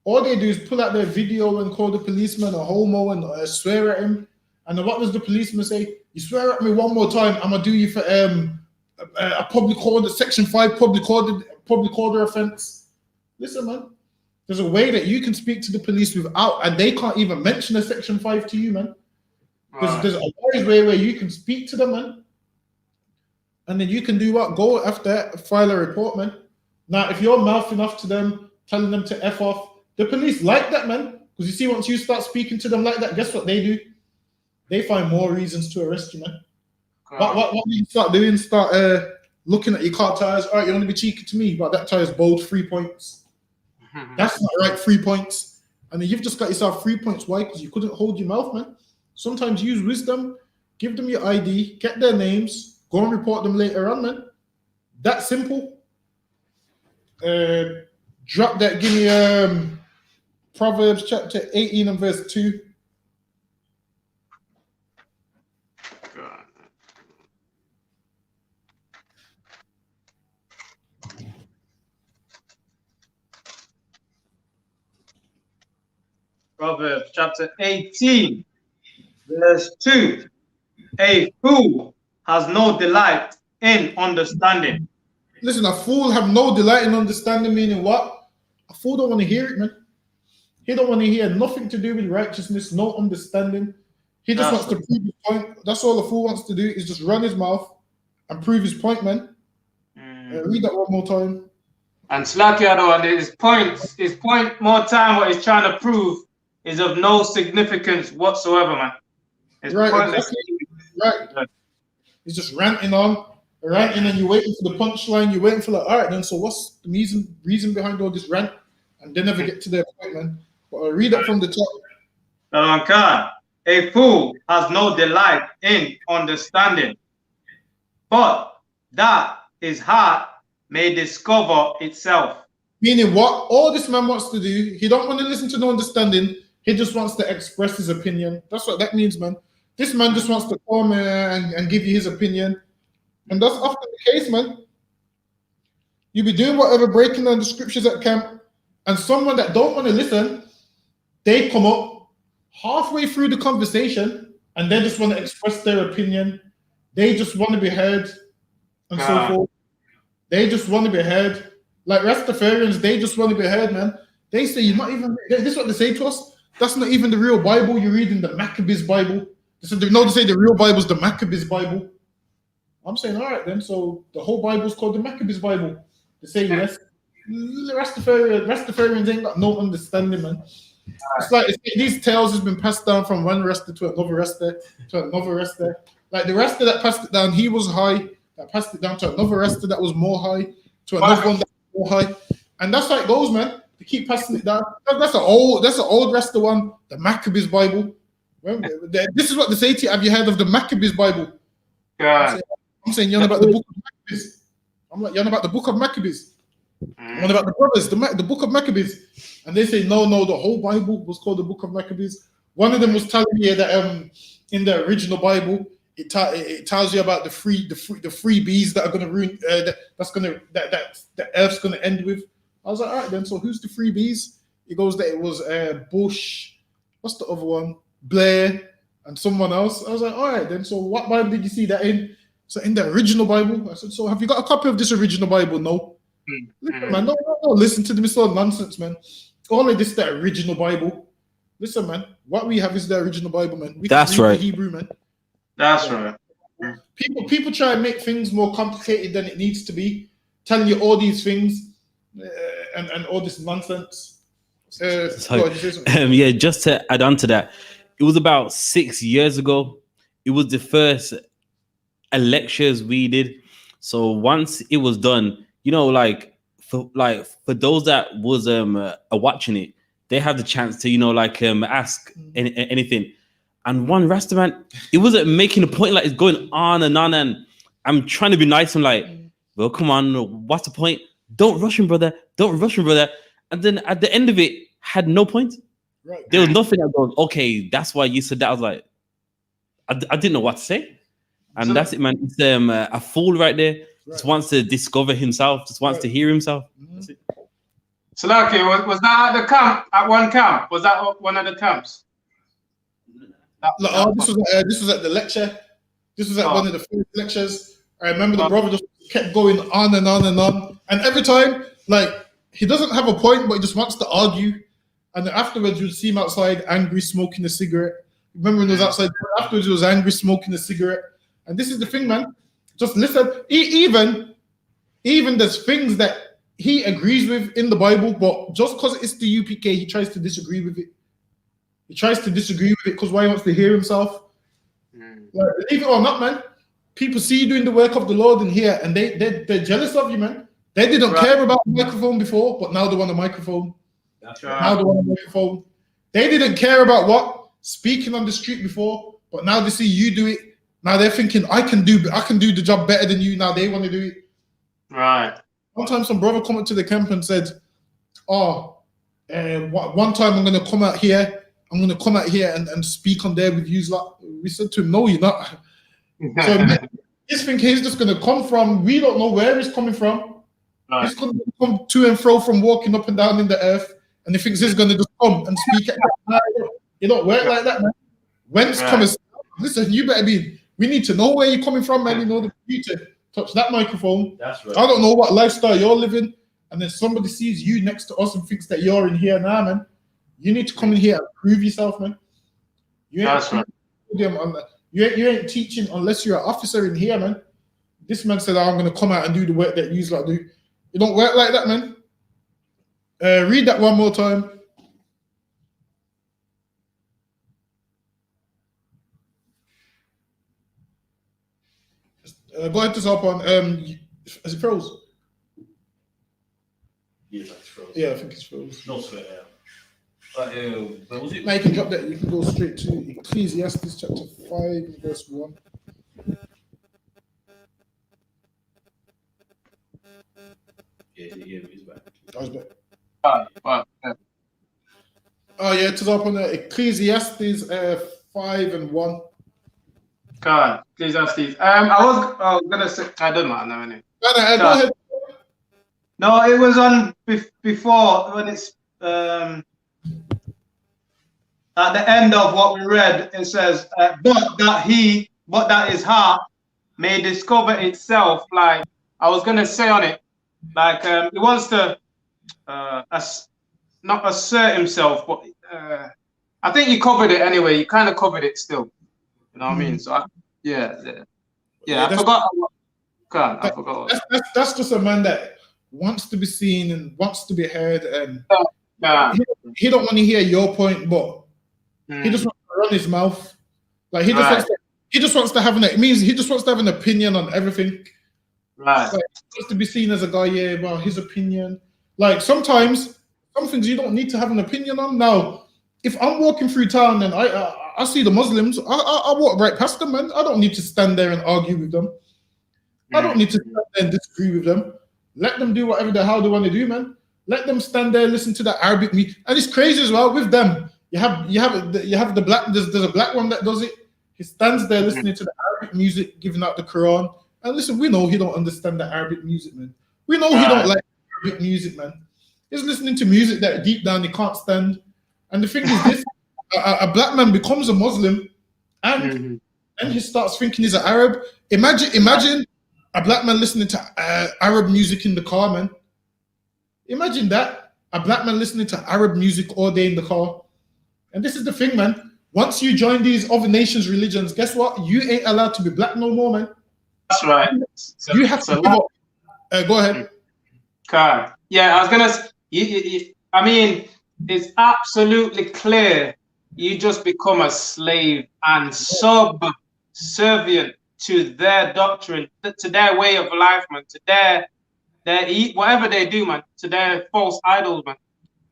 All they do is pull out their video and call the policeman a homo and swear at him. And then what does the policeman say? You swear at me one more time, I'm gonna do you for a public order, section 5 public order offense. Listen, man, there's a way that you can speak to the police without, and they can't even mention a section 5 to you, man. There's a wise way where you can speak to them, man. And then you can do what? Go after, file a report, man. Now, if you're mouthing off to them, telling them to F off, the police like that, man. Because you see, once you start speaking to them like that, guess what they do? They find more reasons to arrest you, man. What do you start doing? Start looking at your car tires. All right, you want to be cheeky to me, but that tire's bold, 3 points. That's not right, 3 points. And then you've just got yourself 3 points. Why? Because you couldn't hold your mouth, man. Sometimes use wisdom, give them your ID, get their names, go and report them later on, man. That simple. Drop that, give me Proverbs chapter 18 and verse 2. Proverbs chapter 18, verse 2. A fool has no delight in understanding. Listen, a fool have no delight in understanding, meaning what? A fool don't want to hear it, man. He don't want to hear nothing to do with righteousness, no understanding. He just wants to prove his point. That's all a fool wants to do, is just run his mouth and prove his point, man. Read that one more time. And Slakia, though, and his point more time, what he's trying to prove is of no significance whatsoever, man. Right, exactly. Right. He's just ranting on, and you're waiting for the punchline. You're waiting for like, all right, then. So what's the reason behind all this rant? And they never get to their point, man. But I'll read it from the top. A fool has no delight in understanding, but that his heart may discover itself. Meaning what? All this man wants to do, he don't want to listen to no understanding. He just wants to express his opinion. That's what that means, man. This man just wants to come and give you his opinion. And that's often the case, man. You be doing whatever, breaking down the scriptures at camp, and someone that don't want to listen, they come up halfway through the conversation and they just want to express their opinion. They just want to be heard and so forth. They just want to be heard. Like Rastafarians, they just want to be heard, man. They say you're not even, this is what they say to us. That's not even the real Bible. You're reading the Maccabees Bible. They say the real Bible is the Maccabees Bible. I'm saying, all right then. So the whole Bible is called the Maccabees Bible. They say yes. Rastafarians ain't got no understanding, man. It's like these tales has been passed down from one Rasta to another Rasta to another Rasta. Like the Rasta that passed it down, he was high. That passed it down to another Rasta that was more high, to another one that was more high, and that's how it goes, man. They keep passing it down. That's an old Rasta one, the Maccabees Bible. This is what they say to you. Have you heard of the Maccabees Bible? God. I'm saying you're on about the book of Maccabees. I'm like, you're on about the book of Maccabees. I'm on about the brothers, the book of Maccabees. And they say, no, the whole Bible was called the book of Maccabees. One of them was telling me that in the original Bible, it tells you about the free bees that are going to ruin that the earth's going to end with. I was like, all right then. So who's the free bees? He goes that it was Bush. What's the other one? Blair and someone else. I was like, all right then. So what Bible did you see that in? So in the original Bible. I said, so have you got a copy of this original Bible? No. Listen, man, no, listen to them. It's all nonsense, man. All of this, the original Bible. Listen, man. What we have is the original Bible, man. We That's can read right. the Hebrew, man. That's right. People try and make things more complicated than it needs to be, telling you all these things and all this nonsense. Go ahead, you say something. Yeah, just to add on to that, it was about 6 years ago. It was the first lectures we did. So once it was done, you know, for those that was watching it, they had the chance to, you know, ask anything. And one Rastaman, it wasn't making a point, like it's going on, and I'm trying to be nice. I'm like, well, come on, what's the point? Don't rush him, brother. Don't rush him, brother. And then at the end of it, had no point. Right. There was nothing that goes, okay, that's why you said that. I was like, I didn't know what to say. And So- that's it, man. It's a fool right there. Just wants to discover himself, just wants to hear himself. That's it. Salaki, was that at the camp? At one camp? Was that one of the camps? This was at the lecture. This was at one of the first lectures. I remember the brother just kept going on and on and on. And every time, like, he doesn't have a point, but he just wants to argue. And then afterwards, you'd see him outside, angry, smoking a cigarette. Remember when he was outside? Afterwards, he was angry, smoking a cigarette. And this is the thing, man. Just listen. Even there's things that he agrees with in the Bible, but just because it's the UPK, he tries to disagree with it. He tries to disagree with it because why he wants to hear himself. Like, believe it or not, man, people see you doing the work of the Lord in here, and they're jealous of you, man. They didn't care about the microphone before, but now they want a microphone. That's Now they want a microphone. They didn't care about speaking on the street before, but now they see you do it. Now they're thinking, I can do the job better than you. Now they want to do it. Right. One time, some brother come up to the camp and said, one time I'm going to come out here. I'm going to come out here and speak on there with you. We said to him, no, you're not. So this thing he's just going to come from, we don't know where he's coming from. Right. He's going to come to and fro from walking up and down in the earth. And he thinks he's going to just come and speak. You don't work like that, man. Whence cometh? Listen, you better be. We need to know where you're coming from, man. You know, the future. Touch that microphone. That's right. I don't know what lifestyle you're living, and then somebody sees you next to us and thinks that you're in here now, man. You need to come in here and prove yourself, man. You ain't That's right. You ain't teaching unless you're an officer in here, man. This man said, I'm going to come out and do the work that you lot do. You don't work like that, man. Read that one more time. Go ahead to top on. Is it froze? Yeah, that's frozen. Yeah, I think it's froze. No sweat. Where was it? Now you can drop that. You can go straight to Ecclesiastes chapter 5, verse 1. Yeah, he's back. I was back. Yeah. Oh yeah, to top on Ecclesiastes 5 and 1. God, Ecclesiastes. I was gonna say I don't know. No, anyway. Go ahead. No, it was on before when it's at the end of what we read. It says, "But that his heart may discover itself." Like I was gonna say on it, like he wants to not assert himself, but I think you covered it anyway. You kind of covered it still. You know what I mean? So I forgot. I forgot. That's just a man that wants to be seen and wants to be heard, and he don't want to hear your point, but he just wants to run his mouth. Like he just wants to have an. It means he just wants to have an opinion on everything. Right. Like, he wants to be seen as a guy. Yeah, well, his opinion. Like sometimes some things you don't need to have an opinion on. Now, if I'm walking through town and I see the Muslims. I walk right past them, man. I don't need to stand there and argue with them. I don't need to stand there and disagree with them. Let them do whatever the hell they want to do, man. Let them stand there, listen to the Arabic music. And it's crazy as well with them. You have the black. There's a black one that does it. He stands there listening to the Arabic music, giving out the Quran. And listen, we know he don't understand the Arabic music, man. We know he don't like Arabic music, man. He's listening to music that deep down he can't stand. And the thing is this: a black man becomes a Muslim, and he starts thinking he's an Arab. Imagine a black man listening to Arab music in the car, man. Imagine that, a black man listening to Arab music all day in the car. And this is the thing, man. Once you join these other nations' religions, guess what? You ain't allowed to be black no more, man. That's right. You have to give up. Go ahead. God. Yeah, I was gonna. I mean, it's absolutely clear. You just become a slave and subservient to their doctrine, to their way of life, man, to their whatever they do, man, to their false idols, man.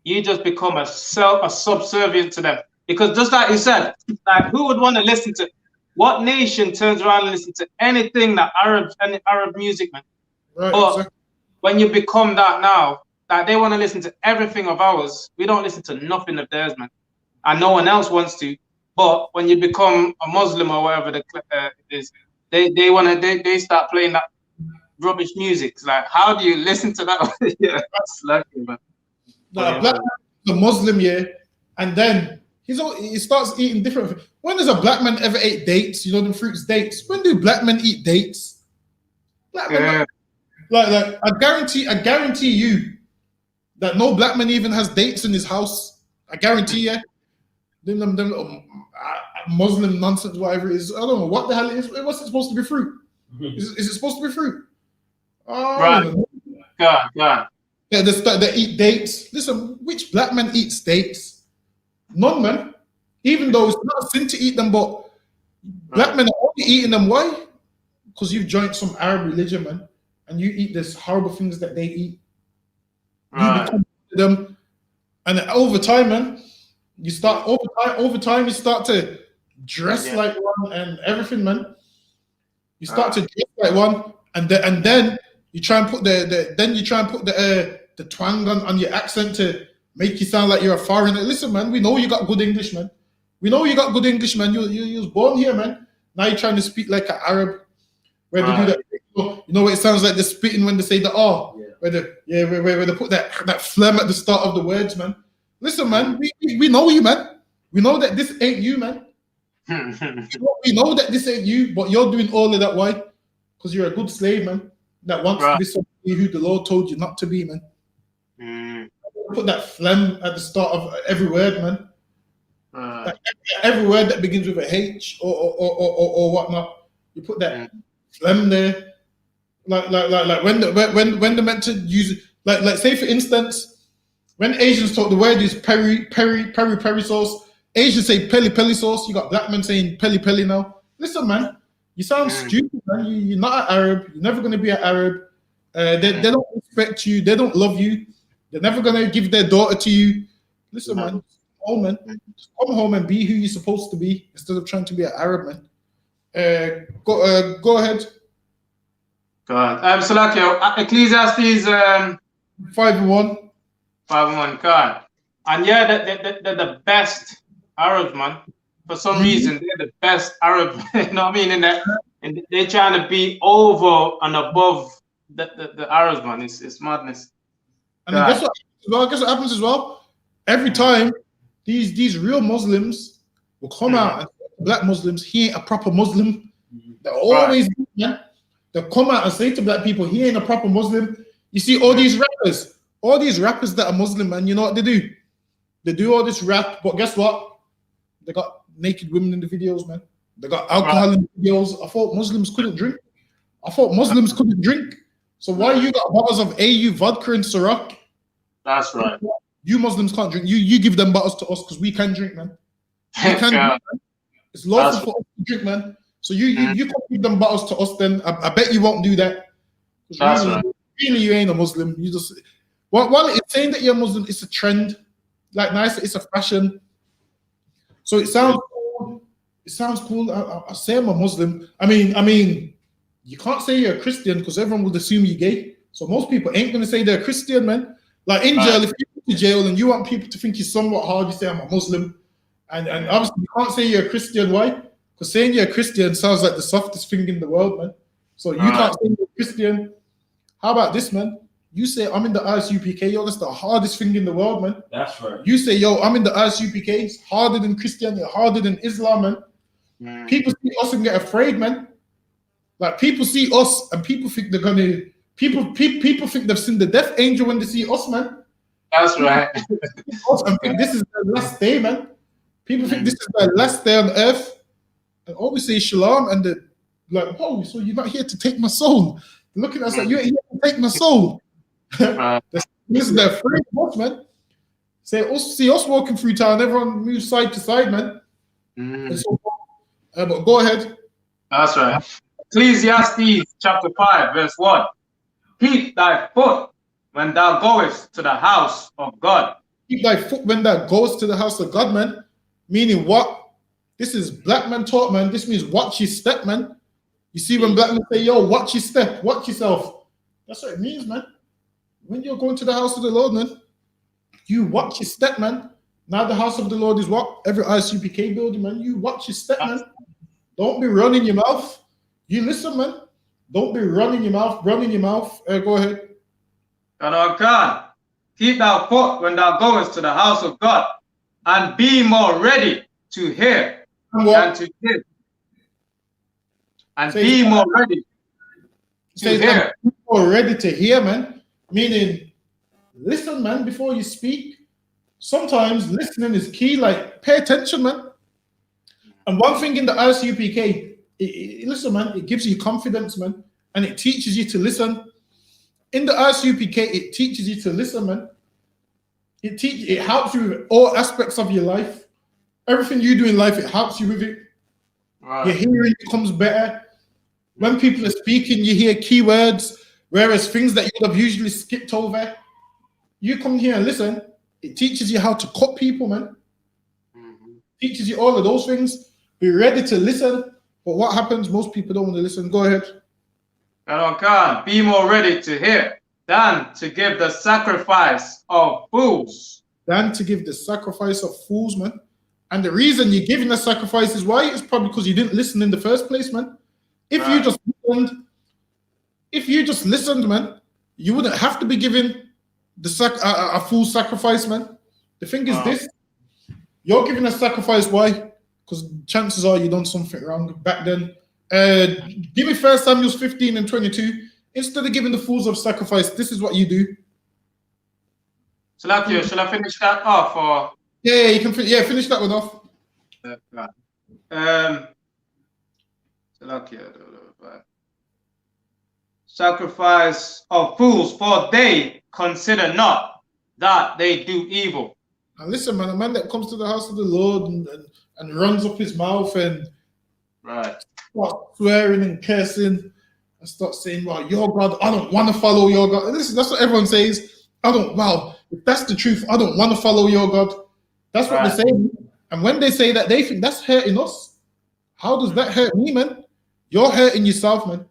You just become a subservient to them. Because just like you said, like who would want to listen to? What nation turns around and listen to anything that any Arab music, man? Right, but exactly. when you become that now, that they want to listen to everything of ours, we don't listen to nothing of theirs, man, and no one else wants to. But when you become a Muslim or whatever it is, they start playing that rubbish music. It's like, how do you listen to that? Yeah, that's lucky, man. Like, black man is a Muslim, yeah, and then he starts eating different. When does a black man ever ate dates? You know, them fruits, dates. When do black men eat dates? Black men, like I guarantee you that no black man even has dates in his house. I guarantee you. Them little Muslim nonsense, whatever it is. I don't know what the hell it is. What's it supposed to be fruit? Is it supposed to be fruit? Oh, right. God. Yeah, they eat dates. Listen, which black man eats dates? None, man. Even though it's not a sin to eat them, but black men are only eating them. Why? Because you've joined some Arab religion, man, and you eat these horrible things that they eat. You become them, and over time, man, you start over time you start to dress like one and everything, man. You start to dress like one, and then you try and put the twang on your accent to make you sound like you're a foreigner. Listen, man, we know you got good English, man. We know you got good English, man. You was born here, man. Now you're trying to speak like an Arab. Where they do that, you know what it sounds like? They're spitting when they say the R. Where they put that phlegm at the start of the words, man. Listen, man, we know you, man. We know that this ain't you, man. We know that this ain't you, but you're doing all of that. Why? Because you're a good slave, man. That wants to be somebody who the Lord told you not to be, man. Put that phlegm at the start of every word, man. Like every word that begins with a H or whatnot, you put that phlegm there. Like when they're meant to use it, like say for instance, when Asians talk, the word is peri sauce. Asians say peli sauce. You got black men saying peli now. Listen, man, you sound stupid, man. You're not an Arab. You're never gonna be an Arab. They don't respect you. They don't love you. They're never gonna give their daughter to you. Listen, man, just come home and be who you're supposed to be instead of trying to be an Arab, man. Go ahead. God. Salakio, Ecclesiastes 5:1. 5:1. God. And yeah, they're the best Arabs, man. For some reason, they're the best Arab. You know what I mean? And they're trying to be over and above the Arabs, man. It's madness. And then guess what happens as well? Every time these real Muslims will come out and say to black Muslims, he ain't a proper Muslim. They're always they'll come out and say to black people, he ain't a proper Muslim. You see all these rappers that are Muslim, man, you know what they do? They do all this rap, but guess what? They got naked women in the videos, man. They got alcohol in the videos. I thought Muslims couldn't drink. So why you got bottles of AU vodka and Ciroc? That's right. You Muslims can't drink. You give them bottles to us because we can drink, man. We can drink, man. It's lawful for us to drink, man. So you can give them bottles to us, then I bet you won't do that. That's right. Really, you ain't a Muslim. You just while it's saying that you're a Muslim, it's a trend. Like nice, it's a fashion. So it sounds cool. it sounds cool. I say I'm a Muslim. I mean, you can't say you're a Christian because everyone would assume you're gay. So most people ain't gonna say they're a Christian, man. Like in jail, if you go to jail and you want people to think you're somewhat hard, you say I'm a Muslim. And obviously you can't say you're a Christian. Why? Because saying you're a Christian sounds like the softest thing in the world, man. So you can't say you're a Christian. How about this, man? You say I'm in the I.S.U.P.K. Yo, that's the hardest thing in the world, man. That's right. You say, yo, I'm in the I.S.U.P.K. It's harder than Christianity, harder than Islam, man. People see us and get afraid, man. Like people see us and people think they're gonna. People think they've seen the death angel when they see us, man. That's right. And think this is their last day, man. People think this is their last day on earth, and always say shalom, and they're like, "Oh, so you're not here to take my soul?" They're looking at us like, "You're here to take my soul." This is their free boss, man. See us walking through town, everyone moves side to side, man. So, but go ahead. That's right. Ecclesiastes chapter 5, verse 1. Keep thy foot when thou goest to the house of God. Keep thy foot when thou goest to the house of God, man. Meaning what? This is black man talk, man. This means watch your step, man. You see when black men say, yo, watch your step, watch yourself. That's what it means, man. When you're going to the house of the Lord, man, you watch your step, man. Now the house of the Lord is what? Every I.S.U.P.K. building, man. You watch your step, man. Don't be running your mouth. You listen, man. Don't be running your mouth, Go ahead. Keep thou foot when thou goest to the house of God, and be more ready to hear than to give. And be more ready to hear. Be more ready to hear, man. Meaning, listen, man, before you speak. Sometimes listening is key. Like, pay attention, man. And one thing in the I.S.U.P.K, listen, man, it gives you confidence, man, and it teaches you to listen. In the I.S.U.P.K, it teaches you to listen, man. It helps you with all aspects of your life. Everything you do in life, it helps you with it. Right. Your hearing becomes better. When people are speaking, you hear keywords, whereas things that you would have usually skipped over, you come here and listen. It teaches you how to cut people, man. Teaches you all of those things. Be ready to listen. But what happens? Most people don't want to listen. Go ahead. Be more ready to hear than to give the sacrifice of fools. Than to give the sacrifice of fools, man. And the reason you're giving the sacrifice is why? It's probably because you didn't listen in the first place, man. If you just listened, man, you wouldn't have to be giving a full sacrifice, man. The thing is this. You're giving a sacrifice, why? Because chances are you done something wrong back then. Give me 1 Samuel 15 and 22. Instead of giving the fools of sacrifice, this is what you do. Shall I finish that off? Or? Yeah, you can. Finish that one off. Sacrifice of fools, for they consider not that they do evil. And listen, man, a man that comes to the house of the Lord and runs up his mouth and starts swearing and cursing and starts saying, well, your God, I don't want to follow your God. And listen, that's what everyone says. If that's the truth, I don't want to follow your God. That's what they're saying. And when they say that, they think that's hurting us. How does that hurt me, man? You're hurting yourself, man.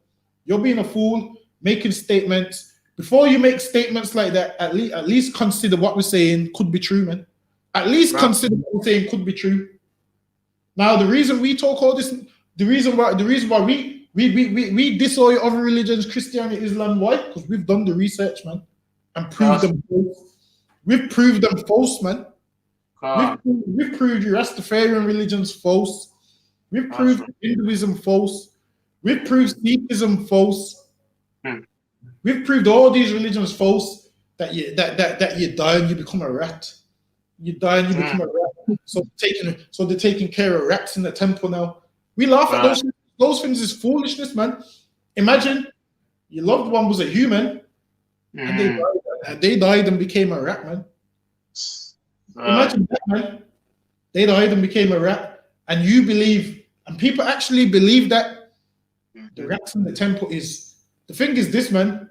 You're being a fool, making statements. Before you make statements like that, at least consider what we're saying could be true, man. At least consider what we're saying could be true. Now, the reason we talk all this, the reason why we disown other religions, Christianity, Islam, why? Because we've done the research, man, and proved them false. We've proved them false, man. We've proved the Rastafarian religion's false. We've proved Hinduism false. We've proved Sikhism false. We've proved all these religions false. That you die and you become a rat. You die and you become a rat. So they're taking care of rats in the temple now. We laugh at those. Those things is foolishness, man. Imagine your loved one was a human and they died and became a rat, man. Imagine that, man. They died and became a rat, and you believe, and people actually believe that the rats in the temple is. The thing is this, man.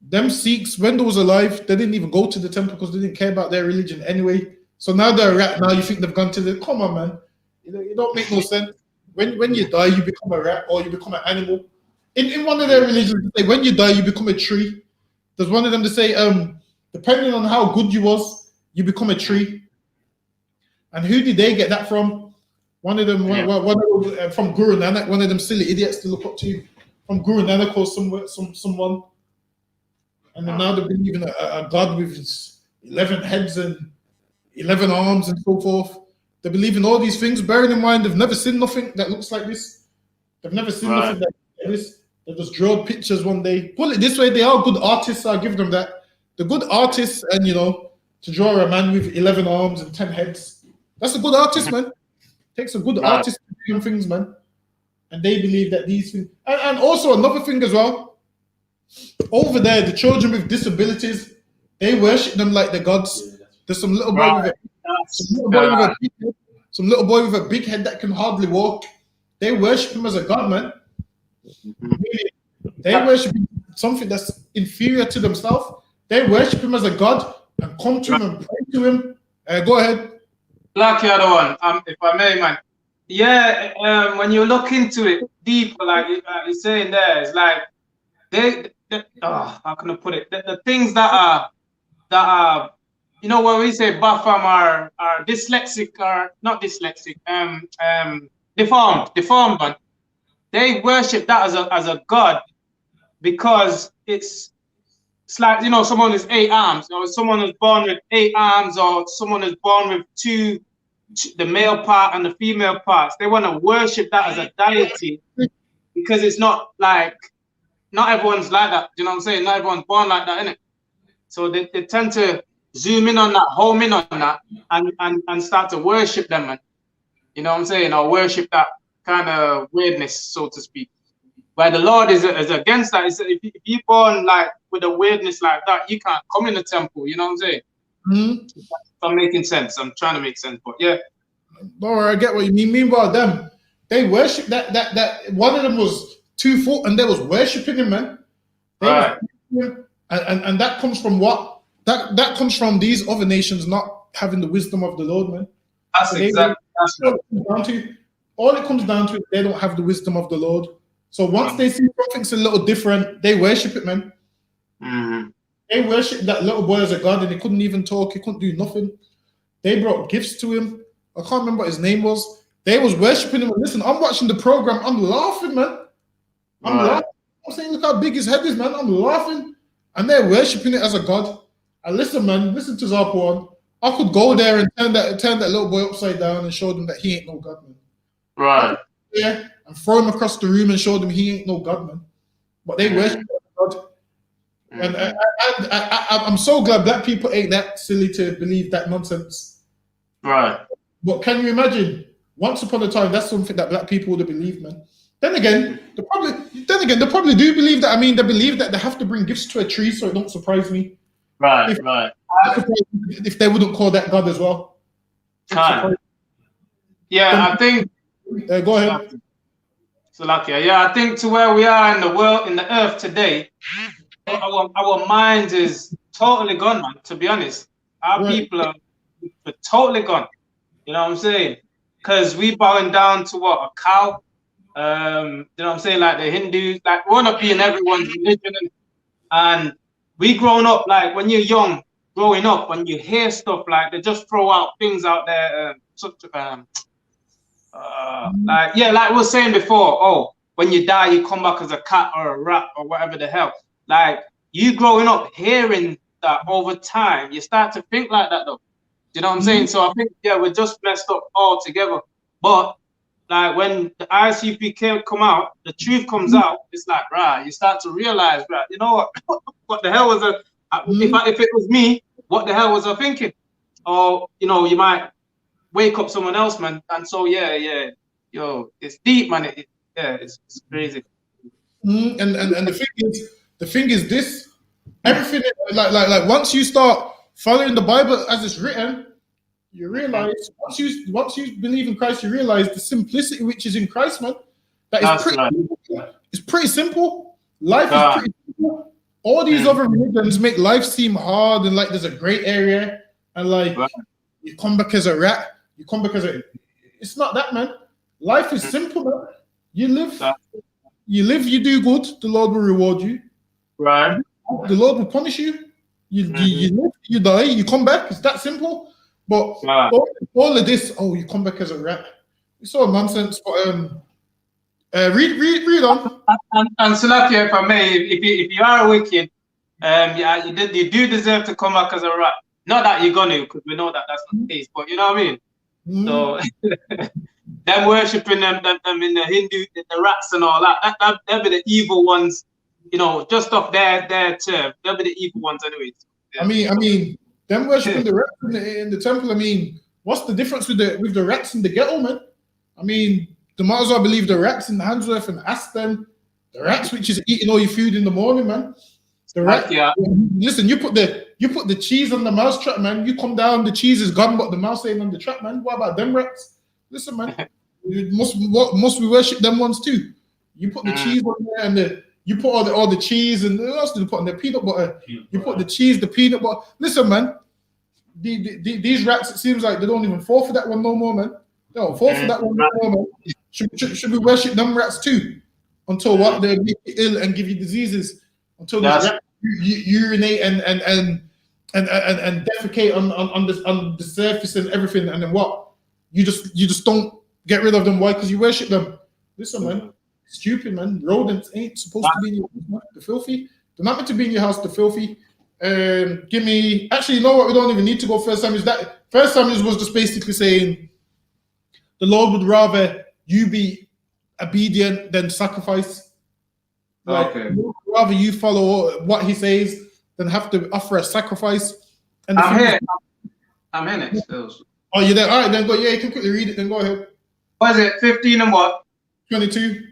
Them Sikhs, when they was alive, they didn't even go to the temple because they didn't care about their religion anyway. So now they're a rat. Now you think they've gone to the. Come on, man. It don't make no sense. When you die, you become a rat or you become an animal. In one of their religions, they say when you die, you become a tree. There's one of them to say, depending on how good you was, you become a tree. And who did they get that from? One of them, from Guru Nanak, one of them silly idiots to look up to, from Guru Nanak or someone. And then now they believe in a God with 11 heads and 11 arms and so forth. They believe in all these things, bearing in mind they've never seen nothing that looks like this. They've never seen nothing that looks like this. They just draw pictures one day. Put it this way, they are good artists, I'll give them that. They're good artists, and to draw a man with 11 arms and 10 heads, that's a good artist, man. Takes a good artist to do things, man. And they believe that these things. And also another thing as well. Over there, the children with disabilities, they worship them like the gods. There's some little boy with some little boy with a big head that can hardly walk. They worship him as a god, man. They worship something that's inferior to themselves. They worship him as a god and come to him and pray to him. Go ahead. Black, you're the one, if I may, man. Yeah, when you look into it deeper, like you're saying there, it's like how can I put it? The things that are when we say Bafam are dyslexic, or not dyslexic, deformed, man. They worship that as a god because it's like, someone with 8 arms, or someone is born with 8 arms, or someone is born with two, the male part and the female parts. They want to worship that as a deity because it's not like, not everyone's like that. You know what I'm saying? Not everyone's born like that, innit? So they tend to zoom in on that, home in on that, and start to worship them, man. You know what I'm saying? Or worship that kind of weirdness, so to speak. Where the Lord is against that. If you're born like with a weirdness like that, you can't come in the temple. You know what I'm saying? Mm-hmm. If I'm making sense. I'm trying to make sense, but yeah. Don't worry, I get what you mean. Meanwhile, them, they worship that one of them was 2 foot and they was worshiping him, man. And that comes from what? That comes from these other nations not having the wisdom of the Lord, man. That's exactly. All it comes down to is they don't have the wisdom of the Lord. So once they see something's a little different, they worship it, man. Mm-hmm. They worship that little boy as a god, and he couldn't even talk. He couldn't do nothing. They brought gifts to him. I can't remember what his name was. They was worshiping him. And listen, I'm watching the program. I'm laughing, man. I'm laughing. I'm saying, look how big his head is, man. I'm laughing. And they're worshiping it as a god. And listen, man, listen to Zarpuan. I could go there and turn that little boy upside down and show them that he ain't no god, man. Right. Yeah, and throw him across the room and show them he ain't no god, man. But they worship God. And I'm so glad black people ain't that silly to believe that nonsense. Right. But can you imagine? Once upon a time, that's something that black people would have believed, man. Then again, they probably do believe that. I mean, they believe that they have to bring gifts to a tree, so it don't surprise me. Right. If they wouldn't call that God as well. Yeah, I think. Go ahead. So lucky. Yeah, I think to where we are in the world, in the earth today, our minds is totally gone, man. To be honest, our people are totally gone. You know what I'm saying? Because we bowing down to what, a cow? You know what I'm saying? Like the Hindus, like we want to be in everyone's religion, and we grown up like when you're young, growing up, when you hear stuff like they just throw out things out there, like we were saying before, when you die you come back as a cat or a rat or whatever the hell. Like you growing up hearing that over time, you start to think like that though. You know what I'm saying? So I think we're just messed up all together. But like when the I.S.U.P.K come out, the truth comes out, it's like, right, you start to realize, right, you know what the hell was if it was me, what the hell was I thinking? Or you might wake up someone else, man. And so it's deep, man. It's crazy. And the thing is this, everything like once you start following the Bible as it's written, you realize once you believe in Christ, you realize the simplicity which is in Christ, man. It's pretty simple. Life is pretty simple. All these other religions make life seem hard and like there's a gray area, and like you come back as a rat, you come back as a It's not that, man. Life is simple, man. You live, you do good, the Lord will reward you. Right. The Lord will punish you. You live, you die, you come back. It's that simple. But all of this, oh, you come back as a rat. It's all nonsense. But read on. And Salakia, if I may, if you are wicked, yeah, you do deserve to come back as a rat. Not that you're gonna, because we know that that's not the case. But you know what I mean. So them worshipping them in the Hindu, the rats and all that, they'll be the evil ones, you know, just off their turf. They'll be the evil ones anyway. Yeah. I mean, them worshipping the rats in the temple. I mean, what's the difference with the rats in the ghetto, man? I mean, the might as well believe the rats in the Handsworth and ask them. The rats which is eating all your food in the morning, man. The rat. Yeah. Listen, you put the cheese on the mouse trap, man. You come down, the cheese is gone, but the mouse ain't on the trap, man. What about them rats? Listen, man, must we worship them ones too? You put the cheese on there, and you put all the cheese, and what else do you put on there? Peanut butter. You put the cheese, the peanut butter. Listen, man, these rats, it seems like they don't even fall for that one no more, man. They don't fall for that one no more, man. Should we worship them rats too? Until what, they make you ill and give you diseases? Until these rats urinate and defecate on the surface and everything, and then what? You just don't get rid of them. Why? Because you worship them. Listen, man, stupid, man. Rodents ain't supposed to be in your house, man. They're filthy. They're not meant to be in your house. They're filthy. Give me. Actually, you know what? We don't even need to go First Samuel. First Samuel was just basically saying the Lord would rather you be obedient than sacrifice. Like, rather you follow what He says than have to offer a sacrifice. And I'm here. I'm in it still. Oh, you're there? All right, then go. Yeah, you can quickly read it. Then go ahead. What is it? 15 and what? 22.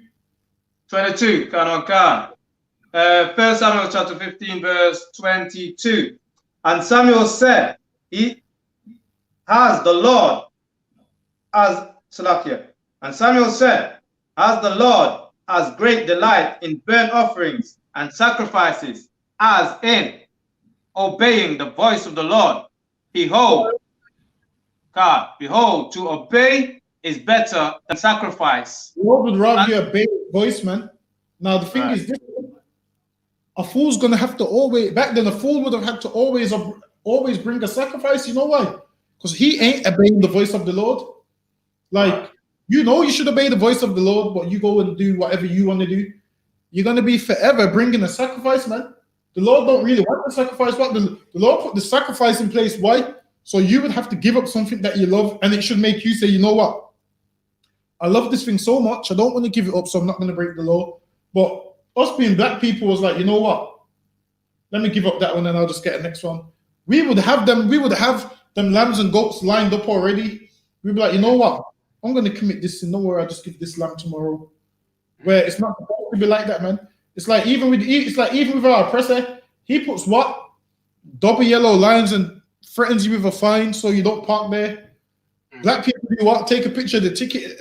22. Can. 1 Samuel chapter 15, verse 22. And Samuel said, "He has the Lord as Salakia." And Samuel said, "Has the Lord as great delight in burnt offerings and sacrifices as in obeying the voice of the Lord? Behold, to obey is better than sacrifice." The Lord would rather you obey the voice, man. Now the thing is this: a fool's gonna have to always. Back then, a fool would have had to always bring a sacrifice. You know why? Because he ain't obeying the voice of the Lord. Like, you know, you should obey the voice of the Lord, but you go and do whatever you want to do. You're gonna be forever bringing a sacrifice, man. The Lord don't really want the sacrifice. What the Lord put the sacrifice in place? Why? So you would have to give up something that you love, and it should make you say, you know what? I love this thing so much, I don't want to give it up, so I'm not going to break the law. But us being black people was like, you know what? Let me give up that one, and I'll just get the next one. We would have them lambs and goats lined up already. We'd be like, you know what? I'm going to commit this sin. Don't worry, I'll just give this lamb tomorrow. Where it's not supposed to be like that, man. It's like even with our oppressor, he puts what? Double yellow lines and threatens you with a fine so you don't park there. Black people do what? Take a picture of the ticket,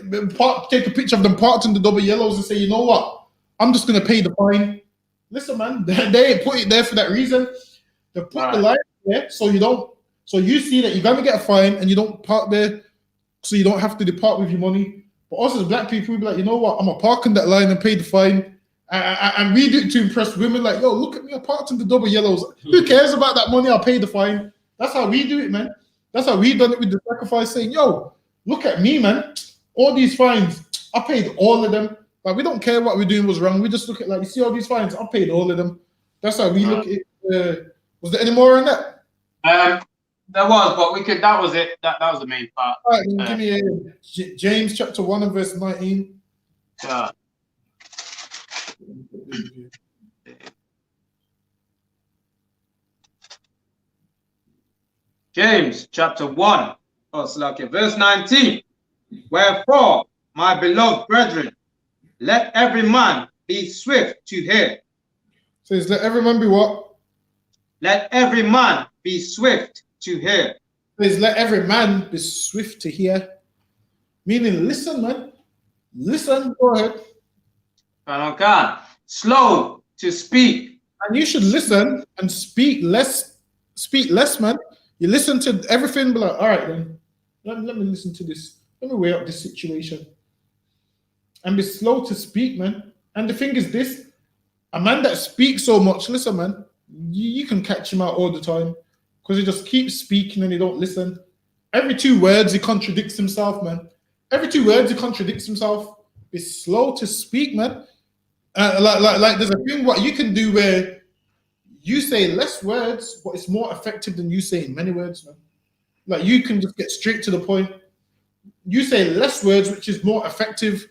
take a picture of them parked in the double yellows and say, you know what? I'm just going to pay the fine. Listen, man, they ain't put it there for that reason. They put the line there so you see that you're going to get a fine and you don't park there so you don't have to depart with your money. But us as black people, we be like, you know what? I'm going to park in that line and pay the fine. And we do it to impress women, like, yo, look at me, I parked in the double yellows. Who cares about that money? I'll pay the fine. That's how we do it, man. That's how we done it with the sacrifice, saying, yo, look at me, man. All these fines, I paid all of them. Like, we don't care what we're doing was wrong. We just look at, like, you see all these fines, I paid all of them. That's how we look at it. Was there any more on that? There was, but that was it. That was the main part. All right, give me James chapter 1 and verse 19. Yeah. James chapter 1, verse 19. Wherefore, my beloved brethren, let every man be swift to hear. Says, let every man be what? Let every man be swift to hear. Says, let every man be swift to hear. Meaning, listen, man. Listen, go ahead. Okay. Slow to speak. And you should listen and speak less. Speak less, man. You listen to everything, be like, all right, then. Let me listen to this. Let me weigh up this situation. And be slow to speak, man. And the thing is this, a man that speaks so much, listen, man, you can catch him out all the time because he just keeps speaking and he don't listen. Every 2 words, he contradicts himself, man. Every 2 words, he contradicts himself. Be slow to speak, man. Like there's a thing what you can do where you say less words, but it's more effective than you saying many words, man. Like you can just get straight to the point. You say less words, which is more effective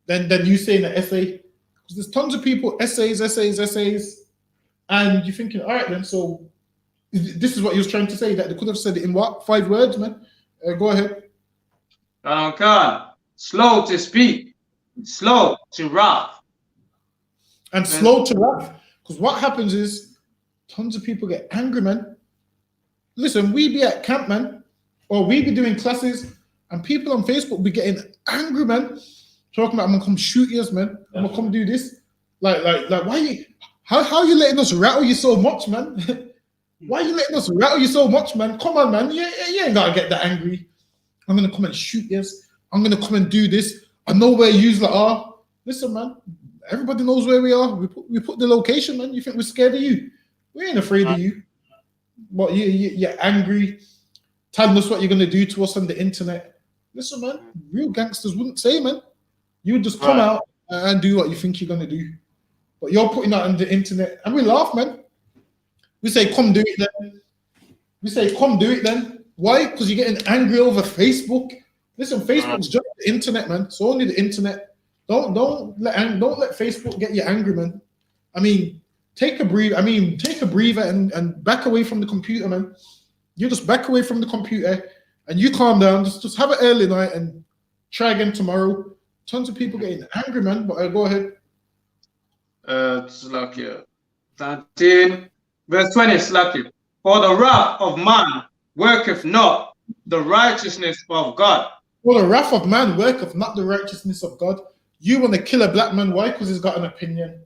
than you saying an essay. Because there's tons of people, essays, and you're thinking, all right then, so this is what he was trying to say, that they could have said it in what? 5 words, man? Go ahead. Slow to speak, slow to wrath. And slow to wrath. Because what happens is tons of people get angry, man. Listen, we be at camp, man, or we be doing classes, and people on Facebook be getting angry, man. Talking about, I'm gonna come shoot you, man. I'm gonna come do this. Like, why you? How are you letting us rattle you so much, man? Why are you letting us rattle you so much, man? Come on, man. You ain't gotta get that angry. I'm gonna come and shoot you. I'm gonna come and do this. I know where you are. Listen, man. Everybody knows where we are. We put the location, man. You think we're scared of you? We ain't afraid of you. But you're angry, telling us what you're gonna do to us on the internet. Listen, man. Real gangsters wouldn't say, man. You would just come out and do what you think you're gonna do. But you're putting that on the internet, and we laugh, man. We say, come do it then. Why? Because you're getting angry over Facebook. Listen, Facebook's just the internet, man. It's only the internet. Don't let Facebook get you angry, man. I mean, take a breather and back away from the computer, man. You just back away from the computer and you calm down. Just have an early night and try again tomorrow. Tons of people getting angry, man. But go ahead. It's like 19, verse 20. It's like, for the wrath of man worketh not the righteousness of God. For the wrath of man worketh not the righteousness of God. You want to kill a black man, why? Because he's got an opinion.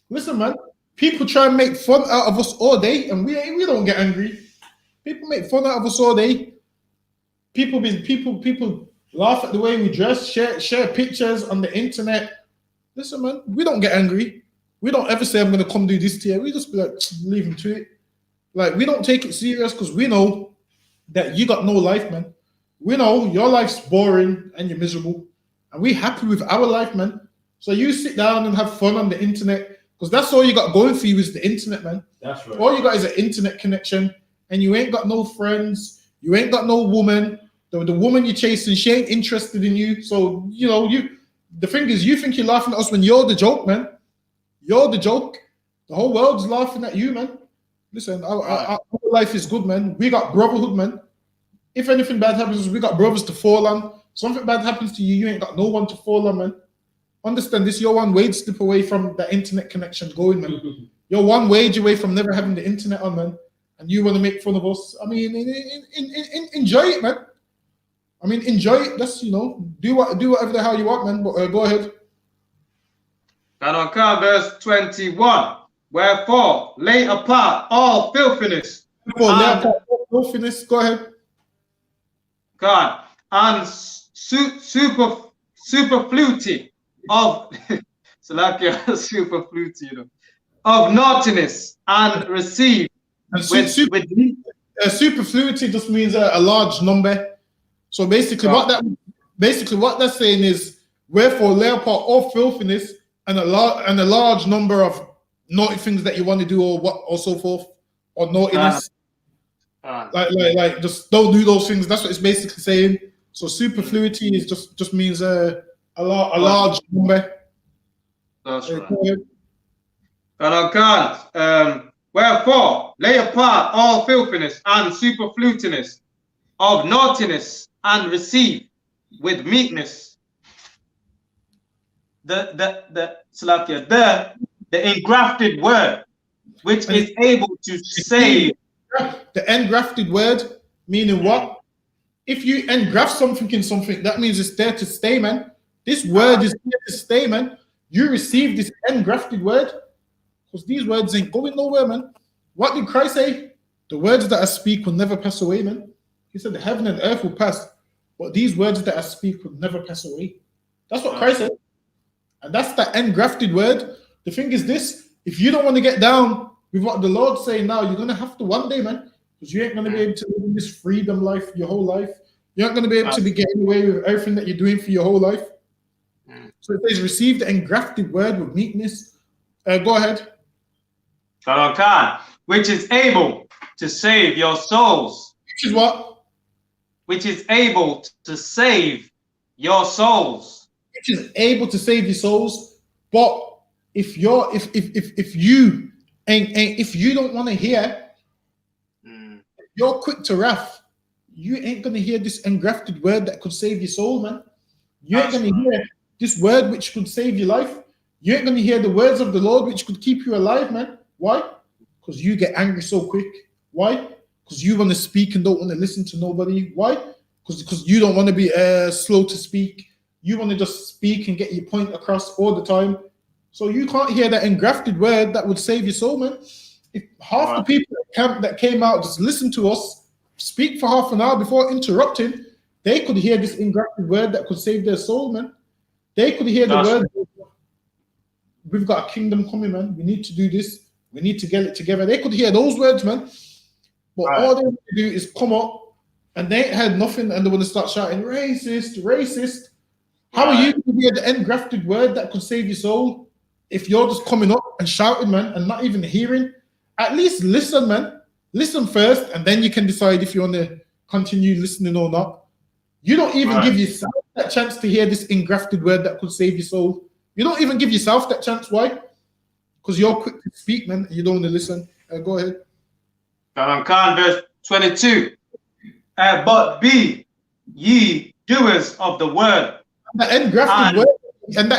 Listen, man. People try and make fun out of us all day, and we don't get angry. People make fun out of us all day. People laugh at the way we dress, share pictures on the internet. Listen, man, we don't get angry. We don't ever say, I'm going to come do this to you. We just be like, leave him to it. Like, we don't take it serious because we know that you got no life, man. We know your life's boring and you're miserable. And we happy with our life, man. So you sit down and have fun on the internet because that's all you got going for you is the internet, man. That's right. All you got is an internet connection and you ain't got no friends. You ain't got no woman. The woman you're chasing, she ain't interested in you. So, the thing is, you think you're laughing at us when you're the joke, man. You're the joke. The whole world's laughing at you, man. Listen, our life is good, man. We got brotherhood, man. If anything bad happens, we got brothers to fall on. Something bad happens to you, you ain't got no one to fall on, man. Understand this, you're one wage slip away from that internet connection going, man. You're one wage away from never having the internet on, man. And you want to make fun of us. I mean, enjoy it, man. I mean, enjoy it. Just, do whatever the hell you want, man. But go ahead. And on verse 21, wherefore lay apart all filthiness. Go ahead. God, and superfluity of of naughtiness, and receive and superfluity just means a large number. So basically, what that's saying is, wherefore lay apart all filthiness and a large number of naughty things that you want to do, or so forth, or naughtiness. Like just don't do those things. That's what it's basically saying. So superfluity is just means a large number. That's right. Wherefore lay apart all filthiness and superfluitiness of naughtiness, and receive with meekness the engrafted word, which is able to save. The engrafted word, meaning what? If you engraft something in something, that means it's there to stay, man. This word is here to stay, man. You receive this engrafted word because these words ain't going nowhere, man. What did Christ say? The words that I speak will never pass away, man. He said the heaven and earth will pass, but these words that I speak will never pass away. That's what Right. Christ said. And that's that engrafted word. The thing is this, if you don't want to get down with what the Lord's saying now, you're going to have to one day, man, because you ain't going to be able to live in this freedom life your whole life. You're not going to be able to be getting away with everything that you're doing for your whole life. So it says, receive the engrafted word with meekness. Go ahead. Which is able to save your souls. Which is what? Which is able to save your souls. Which is able to save your souls. But if you're if you don't want to hear, you're quick to wrath. You ain't gonna hear this engrafted word that could save your soul, man. You ain't gonna hear this word which could save your life. You ain't gonna hear the words of the Lord which could keep you alive, man. Why? Because you get angry so quick. Why? Because you want to speak and don't want to listen to nobody. Why? Because you don't want to be slow to speak. You want to just speak and get your point across all the time. So you can't hear that engrafted word that would save your soul, man. If half the people that came out just listen to us speak for half an hour before interrupting, they could hear this engrafted word that could save their soul, man. They could hear the word. We've got a kingdom coming, man. We need to do this. We need to get it together. They could hear those words, man. But all they want to do is come up and they ain't had nothing and they want to start shouting, racist, racist. How are you going to hear the engrafted word that could save your soul if you're just coming up and shouting, man, and not even hearing? At least listen, man. Listen first, and then you can decide if you want to continue listening or not. You don't even give yourself that chance to hear this engrafted word that could save your soul. You don't even give yourself that chance. Why? Because you're quick to speak, man, and you don't want to listen. Go ahead. Verse 22. But be ye doers of the word. That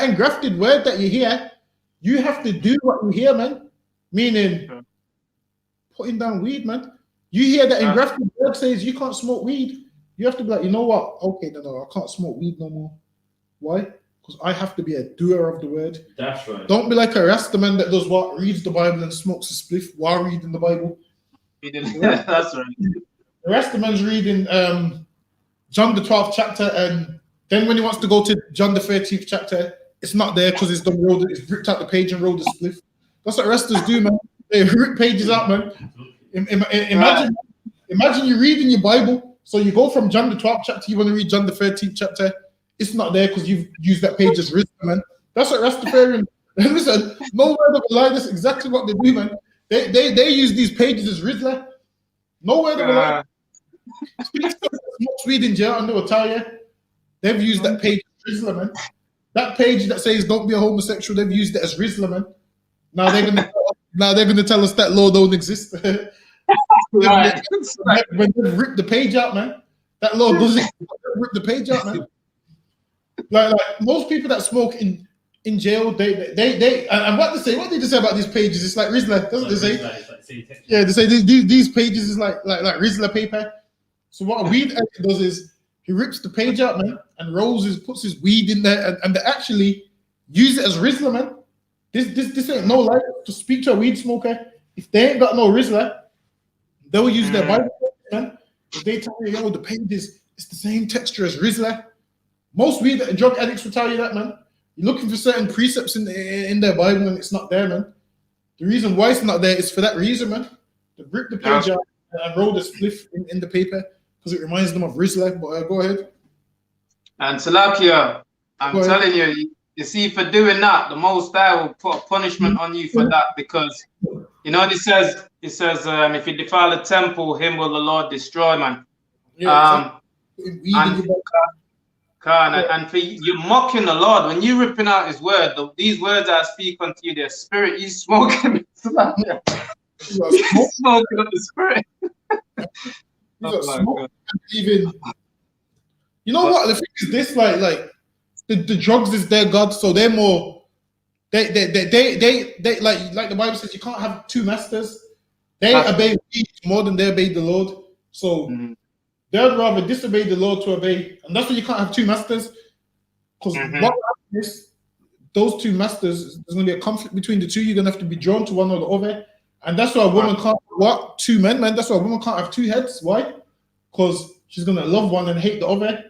engrafted word that you hear, you have to do what you hear, man. Meaning putting down weed, man. You hear that engrafted word says you can't smoke weed. You have to be like, you know what? Okay, no, I can't smoke weed no more. Why? Because I have to be a doer of the word. That's right. Don't be like a Rasta man that does what? Reads the Bible and smokes a spliff while reading the Bible. That's right. The Rasta man's reading John the 12th chapter, and then when he wants to go to John the 13th chapter, it's not there because it's ripped out the page and rolled a spliff. That's what Rastas do, man. They rip pages out, man. Imagine you're reading your Bible, so you go from John the 12th chapter, you want to read John the 13th chapter. It's not there because you've used that page as wisdom, man. That's what Rastafarian. Listen, no word of a lie. That's exactly what they do, man. They use these pages as Rizla. No word of a lie. Sweet in jail, and they will tell you they've used that page as Rizla, man. That page that says don't be a homosexual, they've used it as Rizla, man. Now they're gonna tell us that law don't exist. When they rip the page out, man, that law doesn't rip the page out, man. Like most people that smoke in jail, they and what they just say about these pages, it's like Rizla, doesn't they say? Yeah, they say these pages is like Rizla paper. So what a weed addict does is he rips the page out, man, and puts his weed in there, and they actually use it as Rizla, man. This ain't no lie. To speak to a weed smoker, if they ain't got no Rizla, they'll use their Bible, man. If they tell you, yo, the page it's the same texture as Rizla. Most weed and drug addicts will tell you that, man. You're looking for certain precepts in their Bible and it's not there, man. The reason why it's not there is for that reason, man. They rip the page out and roll the spliff in the paper because it reminds them of Rizla. But go ahead. And Salakia, I'm telling you, you see, for doing that, the Most High will put a punishment on you for that, because you know it says if you defile the temple, him will the Lord destroy, man. And for you mocking the Lord when you ripping out His word, these words I speak unto you, their spirit, you smoking. Smoking up the spirit. Even you know what the thing is, this like the drugs is their god, so they're more they like the Bible says you can't have two masters. They obey more than they obey the Lord, so they'd rather disobey the Lord to obey, and that's why you can't have two masters, because what happens, those two masters, there's going to be a conflict between the two. You're going to have to be drawn to one or the other, and that's why a woman can't two men, man. That's why a woman can't have two heads. Why? Because she's going to love one and hate the other.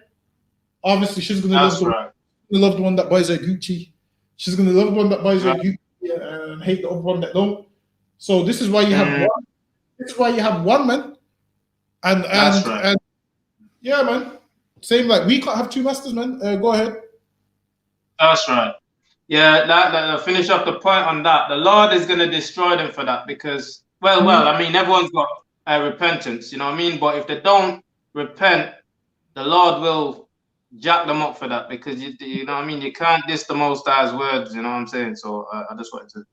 Obviously, she's gonna That's right. love the one that buys her Gucci. She's gonna love the one that buys her Gucci and hate the other one that don't. So this is why you have one. This is why you have one man. That's right. And yeah, man. Same like we can't have two masters, man. Go ahead. That's right. Yeah, that finish up the point on that. The Lord is going to destroy them for that because, well, I mean, everyone's got repentance, you know what I mean? But if they don't repent, the Lord will jack them up for that because, you know what I mean? You can't diss the Most High's words, you know what I'm saying? So I just wanted to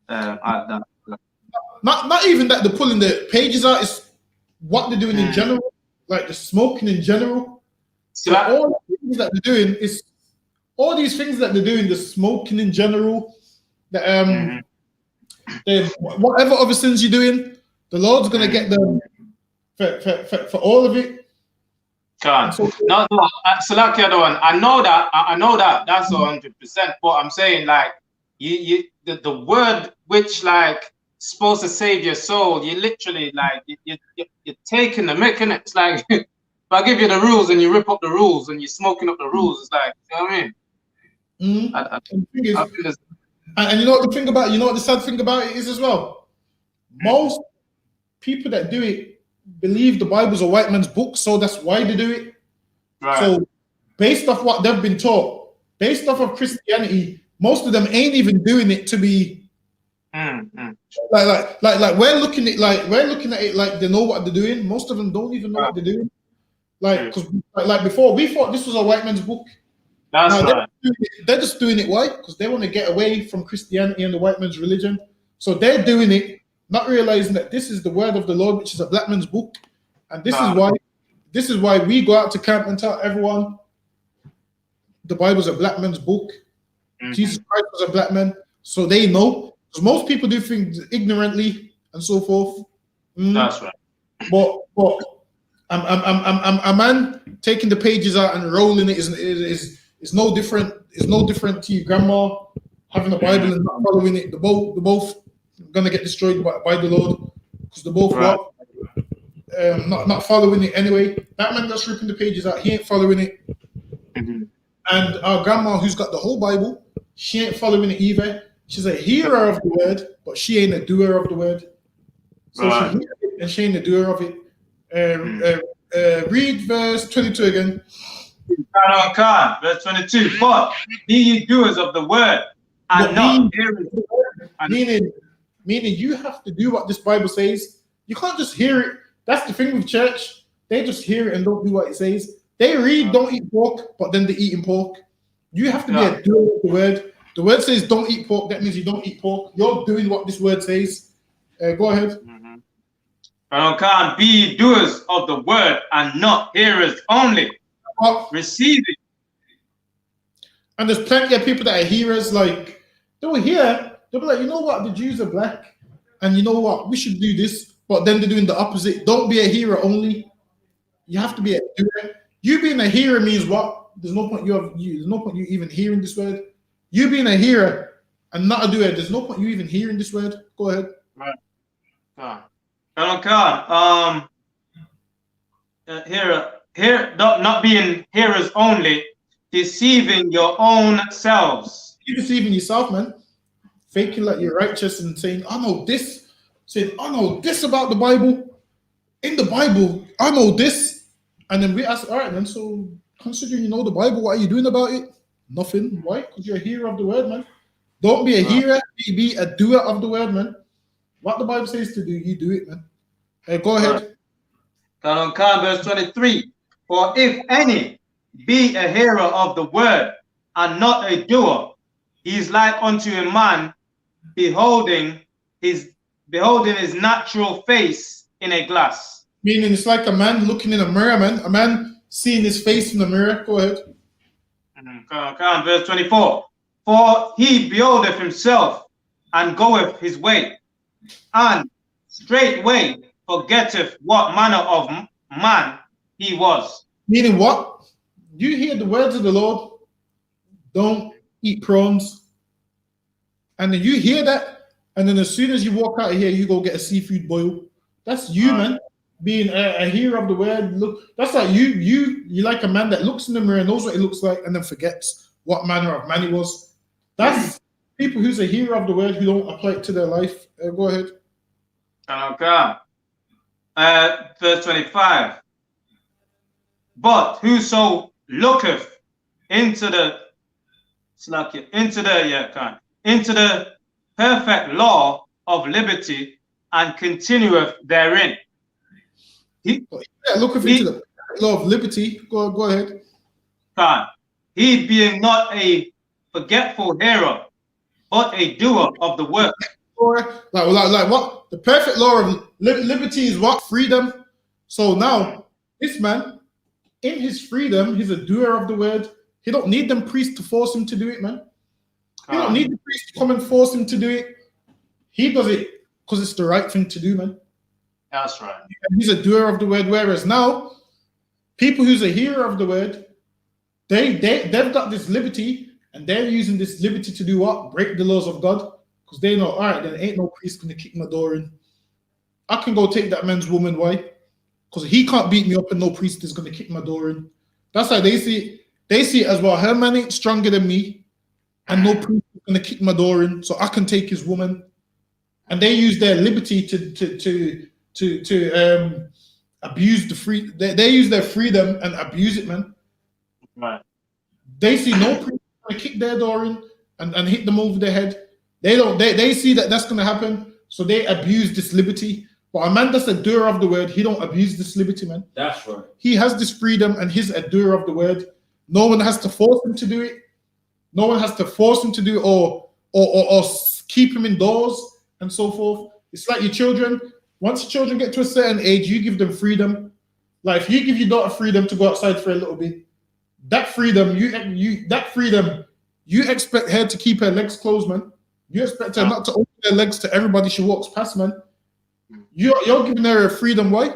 add that. Not even that they're pulling the pages out, it's what they're doing in general, like the smoking in general. So all the things that they're doing is all these things that they're doing, the smoking in general, the whatever other sins you're doing, the Lord's gonna get them for all of it. So, no, Salaki, other one. I know that. That's 100%. But I'm saying, like, the word which like supposed to save your soul, you literally like you're taking the mick, innit? It's like if I give you the rules and you rip up the rules and you're smoking up the rules, it's like, you know what I mean? And you know what the thing about, you know what the sad thing about it is as well? Most people that do it believe the Bible's a white man's book, so that's why they do it. Right. So based off what they've been taught, based off of Christianity, most of them ain't even doing it to be like we're looking at it like they know what they're doing. Most of them don't even know what they're doing. Like, because like before we thought this was a white man's book. That's right. They're just doing it. Why? Because they want to get away from Christianity and the white man's religion. So they're doing it, not realizing that this is the word of the Lord, which is a black man's book. And this is why we go out to camp and tell everyone the Bible's a black man's book. Jesus Christ was a black man. So they know. Because most people do things ignorantly and so forth. That's right. But a man taking the pages out and rolling it is no different. It's no different to your grandma having a Bible and not following it. They're both gonna get destroyed by the Lord because they're both not following it anyway. That man that's ripping the pages out, he ain't following it. And our grandma, who's got the whole Bible, she ain't following it either. She's a hearer of the word, but she ain't a doer of the word. So she hears it and she ain't a doer of it. Read verse 22 again. Verse 22. But be ye doers of the word and not hearers. Meaning you have to do what this Bible says. You can't just hear it. That's the thing with church. They just hear it and don't do what it says. They read, don't eat pork, but then they're eating pork. You have to be a doer of the word. The word says don't eat pork. That means you don't eat pork. You're doing what this word says. Go ahead. Can't be doers of the word and not hearers only. Receive it. And there's plenty of people that are hearers, like they'll hear, they'll be like, you know what, the Jews are black, and you know what, we should do this, but then they're doing the opposite. Don't be a hearer only. You have to be a doer. You being a hearer means what? There's no point there's no point you even hearing this word. You being a hearer and not a doer, there's no point you even hearing this word. Go ahead. Right. Not being hearers only, deceiving your own selves. You're deceiving yourself, man. Faking like you're righteous and saying, I know this. Saying, I know this about the Bible. In the Bible, I know this. And then we ask, all right, then, so considering you know the Bible, what are you doing about it? Nothing. Why? Because you're a hearer of the word, man. Don't be a hearer, be a doer of the word, man. What the Bible says to do, you do it, man. Go ahead. Verse 23. For if any be a hearer of the word and not a doer, he is like unto a man beholding his natural face in a glass. Meaning it's like a man looking in a mirror, man. A man seeing his face in the mirror. Go ahead. Verse 24. For he beholdeth himself and goeth his way, and straightway forgetteth what manner of man he was. Meaning what? You hear the words of the Lord, don't eat prawns. And then you hear that, and then as soon as you walk out of here, you go get a seafood boil. That's you, man. being a hearer of the word. Look, that's like you like a man that looks in the mirror, knows what he looks like, and then forgets what manner of man he was. That's people who's a hearer of the word who don't apply it to their life. Go ahead. Okay. Verse 25. But whoso looketh into the perfect law of liberty and continueth therein. Looketh into the law of liberty. Go ahead. He being not a forgetful hearer, but a doer of the work. Like what? The perfect law of liberty is what? Freedom. So now, this man, in his freedom, he's a doer of the word. He don't need them priests to force him to do it, man. He don't need the priest to come and force him to do it. He does it because it's the right thing to do, man. That's right. And he's a doer of the word. Whereas now, people who's a hearer of the word, they've got this liberty, and they're using this liberty to do what? Break the laws of God. Because they know, all right, then ain't no priest gonna kick my door in. I can go take that man's woman. Why? Because he can't beat me up, and no priest is gonna kick my door in. That's how they see it. They see it as well. Her man ain't stronger than me, and no priest is gonna kick my door in, so I can take his woman. And they use their liberty to abuse the free. They use their freedom and abuse it, man. Right. They see no priest gonna kick their door in and hit them over the head. They see that that's gonna happen, so they abuse this liberty. But a man that's a doer of the word, he don't abuse this liberty, man. That's right. He has this freedom, and he's a doer of the word. No one has to force him to do it. No one has to force him to do it or keep him indoors and so forth. It's like your children. Once your children get to a certain age, you give them freedom. Like if you give your daughter freedom to go outside for a little bit, that freedom, you expect her to keep her legs closed, man. You expect her not to open her legs to everybody she walks past, man. You're giving her a freedom, why?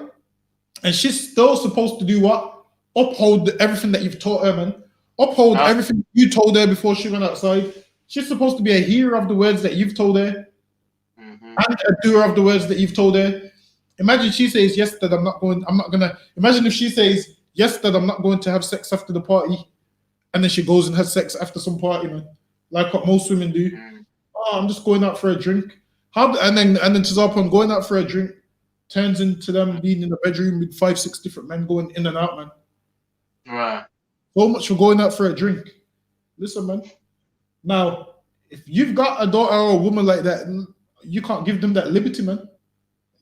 And she's still supposed to do what? Uphold everything that you've taught her, man. Uphold everything you told her before she went outside. She's supposed to be a hearer of the words that you've told her, and a doer of the words that you've told her. Imagine she says yes, that I'm not gonna. Imagine if she says yes, that I'm not going to have sex after the party, and then she goes and has sex after some party, man, like what most women do. Oh, I'm just going out for a drink. And then she's up on going out for a drink, turns into them being in the bedroom with 5-6 different men going in and out, man. Right. So much for going out for a drink. Listen, man. Now, if you've got a daughter or a woman like that, you can't give them that liberty, man.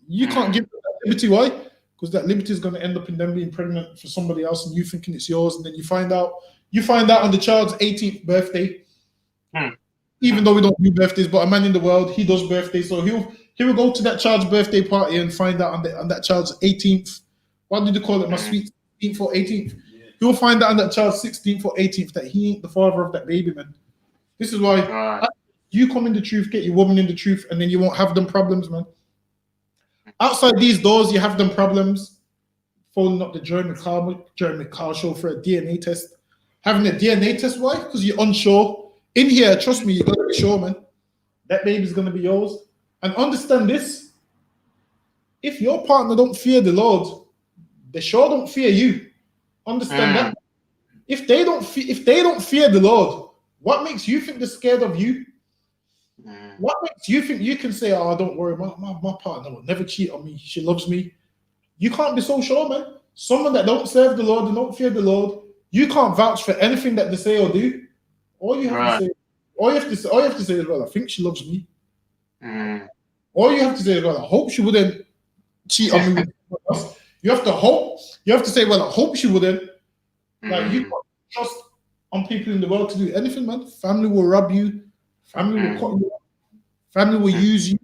You can't give them that liberty. Why? Because that liberty is going to end up in them being pregnant for somebody else, and you thinking it's yours, and then you find out on the child's 18th birthday. Even though we don't do birthdays, but a man in the world, he does birthdays, so he will go to that child's birthday party and find out on that child's 18th. What did you call it? My sweet 16th or 18th. He will find out on that child's 16th or 18th that he ain't the father of that baby, man. This is why you come in the truth, get your woman in the truth, and then you won't have them problems, man. Outside these doors, you have them problems. Phoning up the Jeremy Carl show for a DNA test. Having a DNA test, why? Because you're unsure. In here, trust me, you gotta be sure, man. That baby's gonna be yours. And understand this: if your partner don't fear the Lord, they sure don't fear you. Understand that. If they don't fear the Lord, what makes you think they're scared of you? What makes you think you can say, "Oh, don't worry, my partner will never cheat on me. She loves me." You can't be so sure, man. Someone that don't serve the Lord and don't fear the Lord, you can't vouch for anything that they say or do. All you have to say is, well, I think she loves me. All you have to say is, well, I hope she wouldn't cheat on me with someone else. You have to hope. You have to say, well, I hope she wouldn't. Like, you can't trust on people in the world to do anything, man. Family will rob you. Family will cut you off. Family will use you.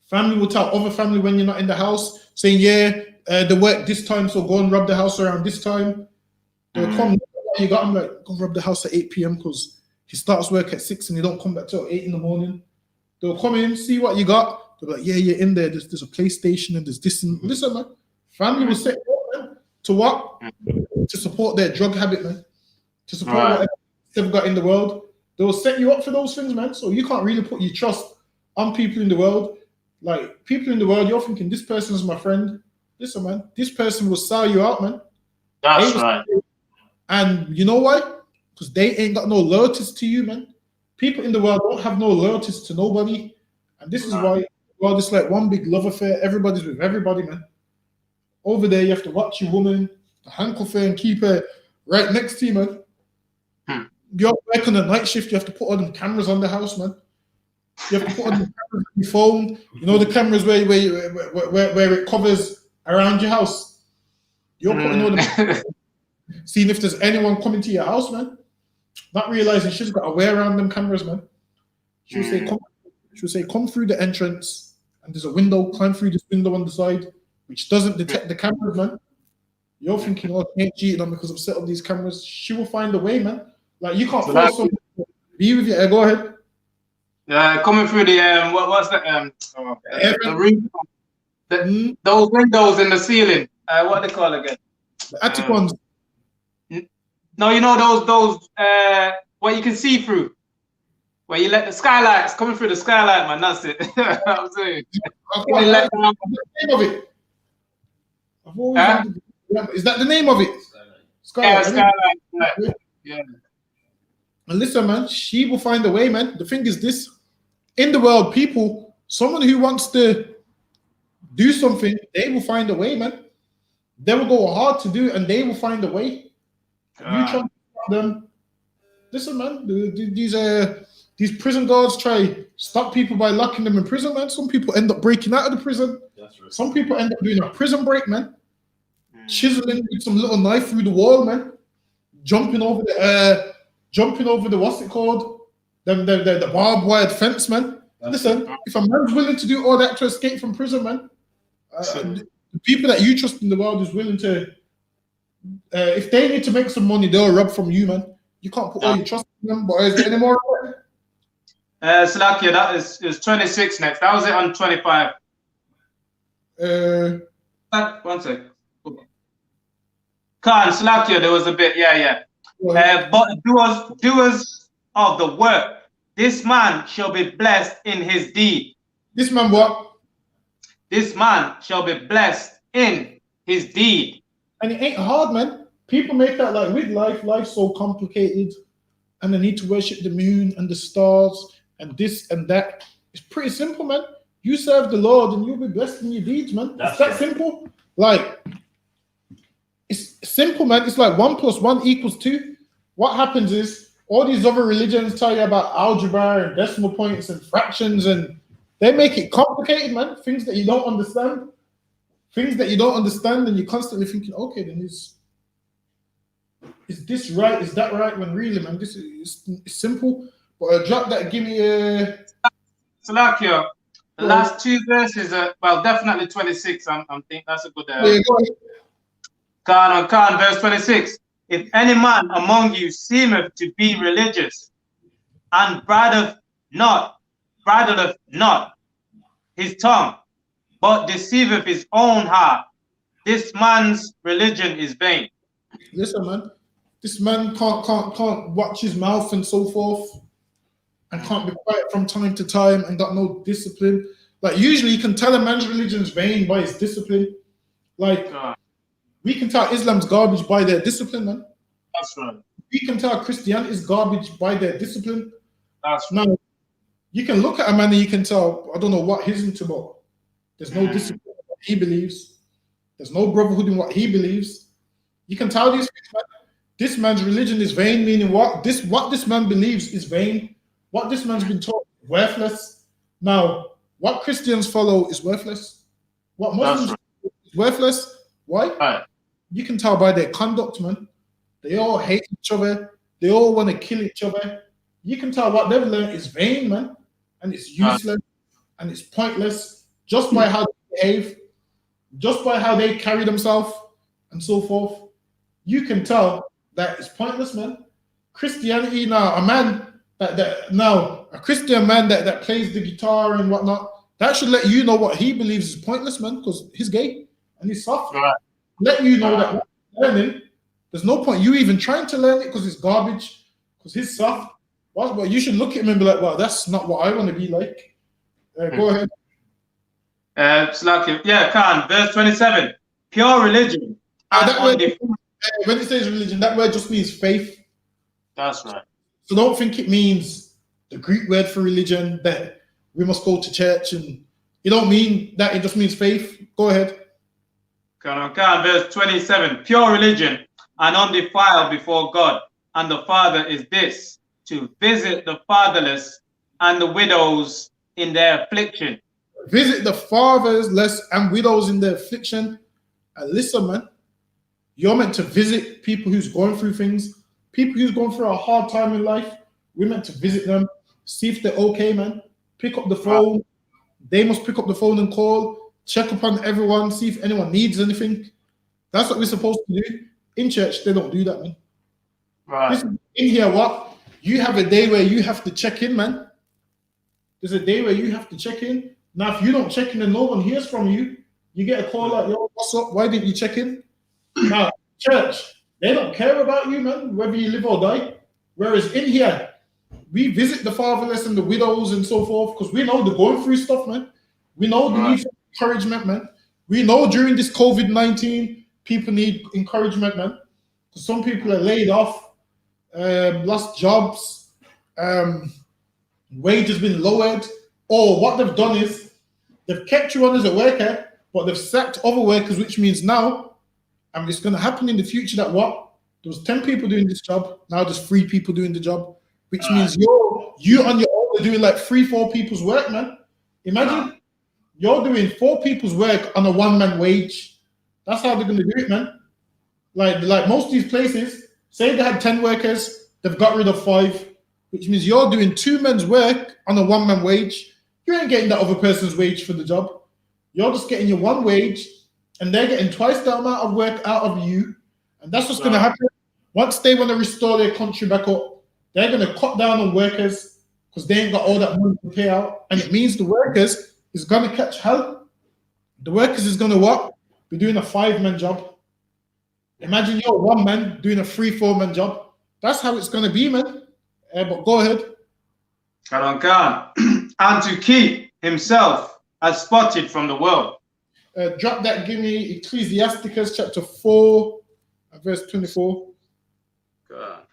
Family will tell other family when you're not in the house, saying, they work this time, so go and rob the house around this time. They'll come. You got him, like, go rob the house at 8 p.m. because he starts work at 6 and he don't come back till 8 in the morning. They'll come in, see what you got. They're like, yeah, you're in there. There's a PlayStation and there's this. And listen, man, family will set you up, man, to what? To support their drug habit, man. To support whatever they've got in the world. They will set you up for those things, man. So you can't really put your trust on people in the world. Like, people in the world, you're thinking, this person is my friend. listen, man, this person will sell you out, man. That's right. And you know why? Because they ain't got no loyalties to you, man. People in the world don't have no loyalties to nobody. And this is why, well, it's like one big love affair. Everybody's with everybody, man. Over there, you have to watch your woman, the handle her and keep her right next to you, man. You're work on the night shift, you have to put all them cameras on the house, man. You have to put on the cameras on your phone. You know the cameras where it covers around your house. You're putting all them, seeing if there's anyone coming to your house, man. Not realizing she's got to wear around them cameras, man. She'll say, come through the entrance, and there's a window, climb through this window on the side, which doesn't detect the cameras, man. You're thinking, oh, she ain't cheating on me because I've set up these cameras. She will find a way, man. Like, you can't force someone to be with you. Go ahead. Coming through the what's that the roof, those windows in the ceiling. What they call again? The attic ones. No, you know those what you can see through, where you let the skylights coming through the skylight, man. That's it. I'm saying. The name of it. I've always is that the name of it? Skylight. Skylight. Yeah. And listen, man, she will find a way, man. The thing is this, in the world, people, someone who wants to do something, they will find a way, man. They will go hard to do it, and they will find a way. You try to stop them. Listen, man, these prison guards try to stop people by locking them in prison, man. Some people end up breaking out of the prison. That's right. Some people end up doing a prison break, man. Chiseling with some little knife through the wall, man. Jumping over the what's it called? The barbed wire fence, man. Listen, if a man's willing to do all that to escape from prison, man, the people that you trust in the world is willing to, if they need to make some money, they'll rob from you, man. You can't put all your trust in them. But is there any more? Salakia, that is 26 next. That was it on 25. One sec. Khan, Salakia, there was a bit, yeah. But doers of the work, this man shall be blessed in his deed. This man what? This man shall be blessed in his deed. And it ain't hard, man. People make that like with life's so complicated, and they need to worship the moon and the stars and this and that. It's pretty simple, man. You serve the Lord and you'll be blessed in your deeds, man. It's that simple. Like, it's simple, man. It's like 1 + 1 = 2. What happens is all these other religions tell you about algebra and decimal points and fractions, and they make it complicated, man. Things that you don't understand. And you're constantly thinking, okay, then is this right? Is that right? When really, man, this is simple. But drop that. Give me a. Salakia, the last 2 verses are, well, definitely 26. I'm think that's a good. Go ahead. Khan, verse 26. If any man among you seemeth to be religious, and bridleth not his tongue, but deceiveth his own heart, this man's religion is vain. Listen, man, this man can't watch his mouth and so forth, and can't be quiet from time to time, and got no discipline. Like, usually you can tell a man's religion is vain by his discipline. Like, we can tell Islam's garbage by their discipline, man. That's right. We can tell Christianity is garbage by their discipline. That's right. Now, you can look at a man and you can tell, I don't know what he's into, but there's no discipline in what he believes. There's no brotherhood in what he believes. You can tell these things, man. This man's religion is vain, meaning what this man believes is vain. What this man's been taught is worthless. Now, what Christians follow is worthless. What Muslims is worthless. Why? Right. You can tell by their conduct, man. They all hate each other. They all want to kill each other. You can tell what they've learned is vain, man. And it's useless and it's pointless just by how they behave, just by how they carry themselves and so forth. You can tell that it's pointless, man. Christianity, now, a Christian man that plays the guitar and whatnot, that should let you know what he believes is pointless, man, because he's gay and he's soft. Right. Let you know that learning, there's no point you even trying to learn it because it's garbage, because he's soft. But you should look at him and be like, well, that's not what I want to be like. Go ahead. Salakia. Yeah, Khan, verse 27. pure religion and That word, undefiled. when it says religion, that word just means faith. That's right. So don't think it means the Greek word for religion, that we must go to church, and it don't mean that. It just means faith. Go ahead. Verse 27, pure religion and undefiled before God and the Father is this, to visit the fatherless and the widows in their affliction. Visit the fatherless and widows in their affliction. And listen, man, you're meant to visit people who's going through things, people who's going through a hard time in life. We're meant to visit them, see if they're okay, man. Pick up the phone. They must pick up the phone and call, check upon everyone, see if anyone needs anything. That's what we're supposed to do. In church, they don't do that, man. Right. Listen, in here, what? You have a day where you have to check in, man. There's a day where you have to check in. Now, if you don't check in and no one hears from you, you get a call like, yo, what's up? Why didn't you check in? Now, church, they don't care about you, man, whether you live or die. Whereas in here, we visit the fatherless and the widows and so forth because we know they're going through stuff, man. We know they need encouragement, man. We know during this COVID-19, people need encouragement, man. Because some people are laid off, lost jobs, wages been lowered, or what they've done is they've kept you on as a worker, but they've sacked other workers, which means now, and it's going to happen in the future that what? There was 10 people doing this job, now there's 3 people doing the job, which means you on your own are doing like 3-4 people's work, man. Imagine you're doing 4 people's work on a 1-man wage. That's how they're going to do it, man. Like most of these places, say they had 10 workers, they've got rid of 5, which means you're doing 2 men's work on a 1-man wage. You ain't getting that other person's wage for the job. You're just getting your 1 wage, and they're getting twice the amount of work out of you. And that's what's going to happen. Once they want to restore their country back up, they're going to cut down on workers because they ain't got all that money to pay out. And it means the workers is going to catch hell. The workers is going to what? Be doing a 5-man job. Imagine you're 1 man doing a 3-4-man job. That's how it's going to be, man. But go ahead. And to keep himself as spotted from the world. Drop that, give me Ecclesiasticus chapter 4, verse 24. God.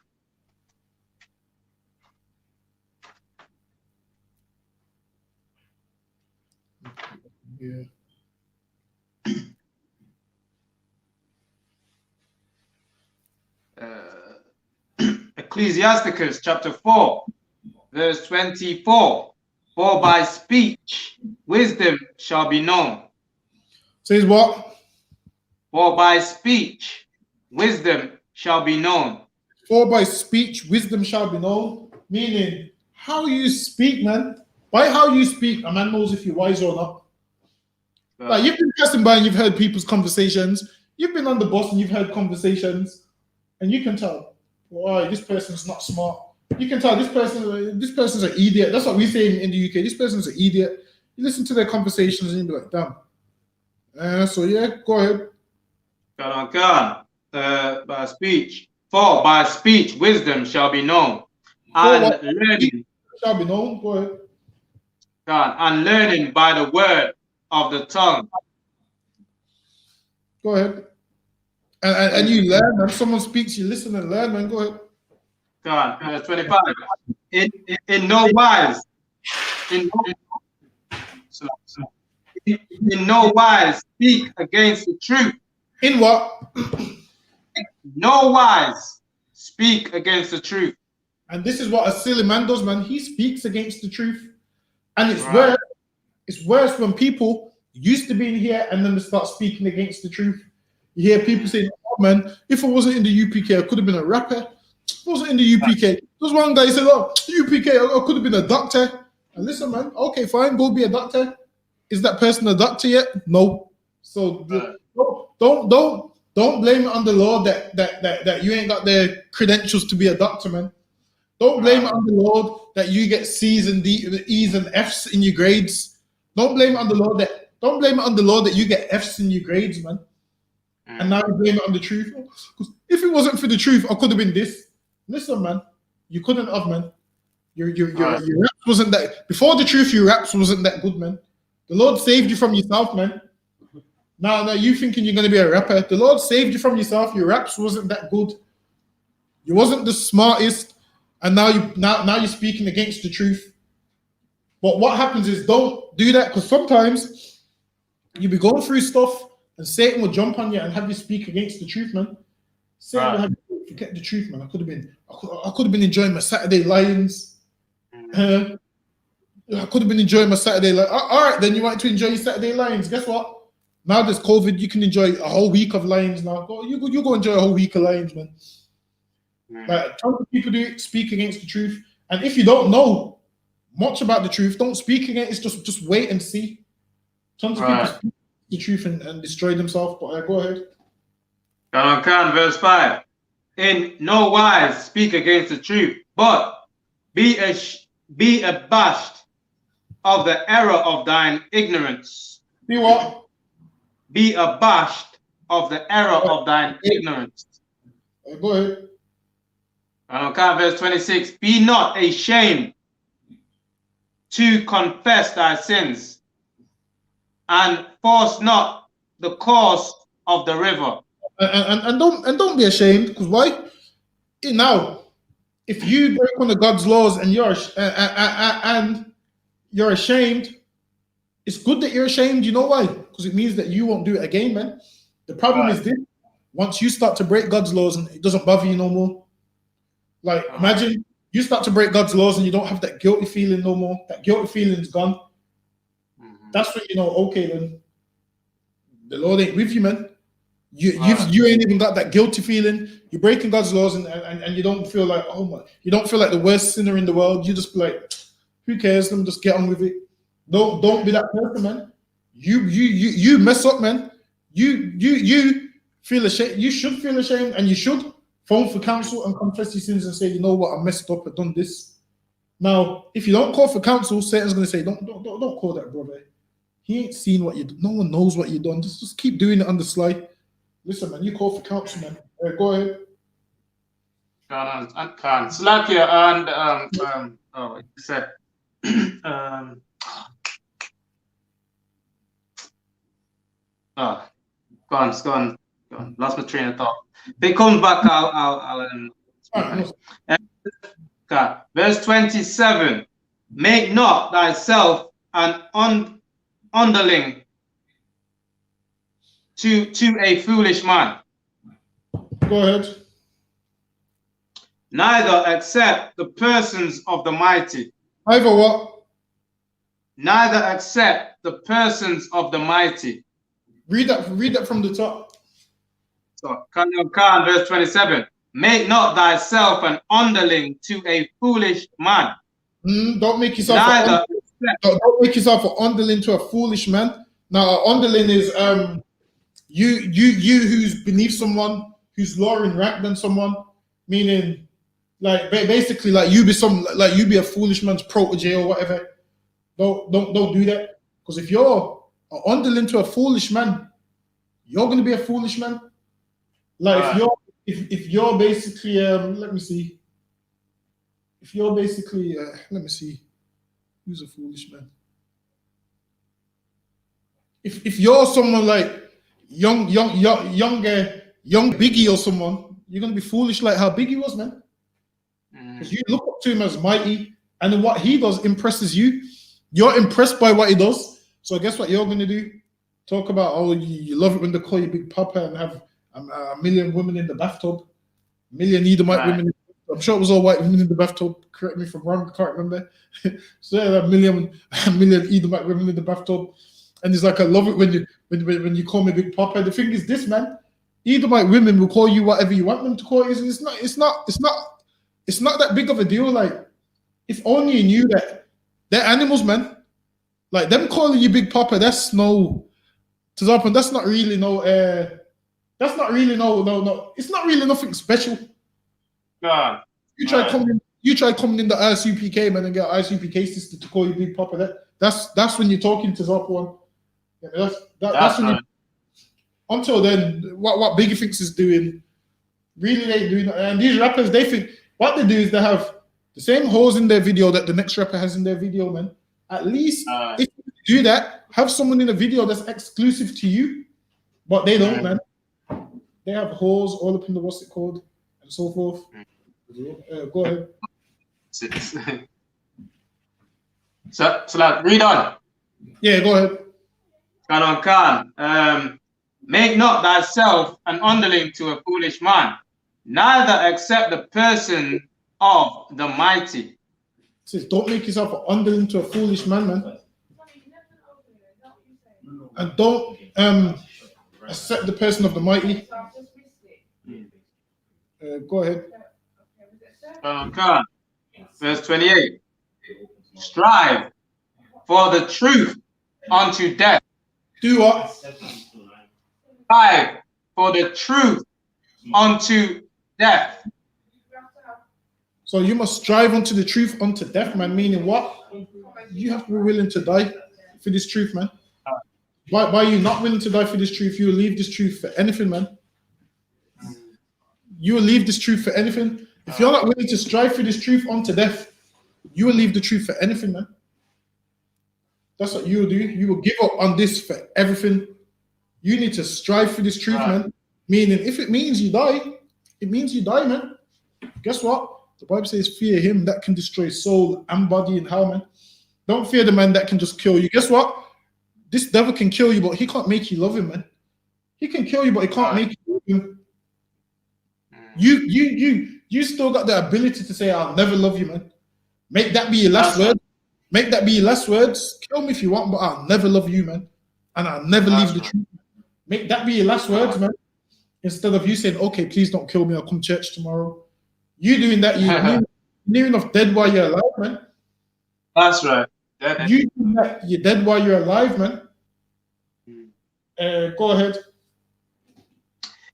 Yeah. Ecclesiasticus chapter 4, verse 24. For by speech wisdom shall be known. Says what? For by speech wisdom shall be known. For by speech wisdom shall be known. Meaning, how you speak, man. By how you speak, a man knows if you're wise or not. Like you've been passing by and you've heard people's conversations. You've been on the bus and you've heard conversations, and you can tell, why this person's not smart. You can tell this person's an idiot. That's what we say in the UK. This person's an idiot. You listen to their conversations and you be like, damn. So yeah, go ahead. By speech. For by speech wisdom shall be known, and learning shall be known. Go ahead. And learning by the word of the tongue. Go ahead. And you learn. When someone speaks, you listen and learn, man. Go ahead. Verse 25. In no wise, in no wise speak against the truth. In what? No wise speak against the truth. And this is what a silly man does, man. He speaks against the truth. And it's worse. It's worse when people used to be in here and then they start speaking against the truth. You hear people saying, oh man, if I wasn't in the UPK, I could have been a rapper. If I wasn't in the UPK. There's one guy said, oh, UPK, I could have been a doctor. And listen, man, okay, fine, go be a doctor. Is that person a doctor yet? No. So don't blame it on the Lord that you ain't got the credentials to be a doctor, man. Don't blame it on the Lord that you get C's and E's and F's in your grades. Don't blame it on the Lord that you get F's in your grades, man. And now you blame it on the truth. Because if it wasn't for the truth, I could have been this. Listen, man, you couldn't have, man. Your raps wasn't that. Before the truth, your raps wasn't that good, man. The Lord saved you from yourself, man. Now you thinking you're gonna be a rapper. The Lord saved you from yourself. Your raps wasn't that good. You wasn't the smartest, and now you're speaking against the truth. But what happens is don't do that, because sometimes you be going through stuff and Satan will jump on you and have you speak against the truth, man. Satan will have you forget the truth, man. I could have been enjoying my Saturday Lions. I could have been enjoying my Saturday Lions. All right, then you want to enjoy your Saturday Lions. Guess what? Now there's COVID, you can enjoy a whole week of Lions now. You go enjoy a whole week of Lions, man. Like, tons of people do speak against the truth. And if you don't know much about the truth, don't speak against it. Just wait and see. Tons of people speak the truth and destroy themselves. But go ahead. Khan, verse 5. In no wise speak against the truth, but be abashed of the error of thine ignorance. Be what? Be abashed of the error of thine ignorance. Go ahead. Verse 26. Be not ashamed to confess thy sins, and force not the course of the river. And don't be ashamed, because why? Now, if you break one of God's laws and you're ashamed, it's good that you're ashamed. You know why? Because it means that you won't do it again, man. The problem is this: once you start to break God's laws and it doesn't bother you no more. Like, imagine you start to break God's laws and you don't have that guilty feeling no more. That guilty feeling is gone. That's when you know, okay, then the Lord ain't with you, man. You ain't even got that guilty feeling. You're breaking God's laws and you don't feel like, oh my, you don't feel like the worst sinner in the world. You just be like, who cares? Let me just get on with it. Don't be that person, man. You mess up, man. You feel ashamed. You should feel ashamed, and you should phone for counsel and confess your sins and say, you know what, I messed up, I done this. Now, if you don't call for counsel, Satan's gonna say, don't call that brother. He ain't seen what you do. No one knows what you done. Just keep doing it on the slide. Listen, man, you call for counsel, man. Go ahead. Khan. Slakia and you said gone. Lost my train of thought. If it comes back, I'll verse 27. Make not thyself an underling to a foolish man. Go ahead. Neither accept the persons of the mighty. Either what? Neither accept the persons of the mighty. Read that from the top. So, Khan, verse 27. Make not thyself an underling to a foolish man. Don't make yourself don't make yourself an underling to a foolish man. Now, an underling is you who's beneath someone, who's lower in rank than someone, meaning like basically like you be a foolish man's protege or whatever. Don't do that, because if you're an underling to a foolish man, you're gonna be a foolish man. Like if you're basically let me see. If you're basically let me see, who's a foolish man? If you're someone like young Biggie or someone, you're gonna be foolish like how Biggie was, man. Because you look up to him as mighty, and then what he does impresses you. You're impressed by what he does. So guess what you're gonna do? Talk about, oh, you love it when they call you Big Papa and have a million women in the bathtub, a million Edomite women. I'm sure it was all white women in the bathtub. Correct me if I'm wrong. I can't remember. So yeah, a million Edomite women in the bathtub, and he's like, I love it when you call me Big Papa. The thing is, this man, Edomite women will call you whatever you want them to call you. It's not that big of a deal. Like, if only you knew that they're animals, man. Like, them calling you Big Papa, that's no. That's not really no. That's not really no. It's not really nothing special. God. You try coming in the I.S.U.P.K, man, and get I.S.U.P.K sister to call you Big Papa. That's when you're talking to Zop1. Yeah, that's when. Until then, what Biggie thinks is doing, really they ain't doing that. And these rappers, they think what they do is they have the same holes in their video that the next rapper has in their video, man. At least if you do that, have someone in a video that's exclusive to you. But they don't, man. They have holes all up in the what's it called and so forth. Go ahead. So like, read on. Yeah, go ahead. Khan. Make not thyself an underling to a foolish man, neither accept the person of the mighty. It says, don't make yourself an underling to a foolish man. And don't accept the person of the mighty. Go ahead. Khan. Verse 28. Strive for the truth unto death. Do what? Strive for the truth unto death. So you must strive unto the truth unto death, man. Meaning what? You have to be willing to die for this truth, man. By you not willing to die for this truth, you will leave this truth for anything, man. You will leave this truth for anything. If you're not willing to strive for this truth unto death, you will leave the truth for anything, man. That's what you will do. You will give up on this for everything. You need to strive for this truth, man. Meaning, if it means you die, it means you die, man. Guess what? The Bible says, fear him that can destroy soul and body in hell, man. Don't fear the man that can just kill you. Guess what? This devil can kill you, but he can't make you love him, man. He can kill you, but he can't make you love him. You still got the ability to say, I'll never love you, man. Make that be your last word. Make that be your last words. Kill me if you want, but I'll never love you, man. And I'll never leave the truth. Make that be your last words, man. Instead of you saying, okay, please don't kill me, I'll come to church tomorrow. You doing that, you're near enough dead while you're alive, man. That's right. You doing that, you're dead while you're alive, man. Go ahead.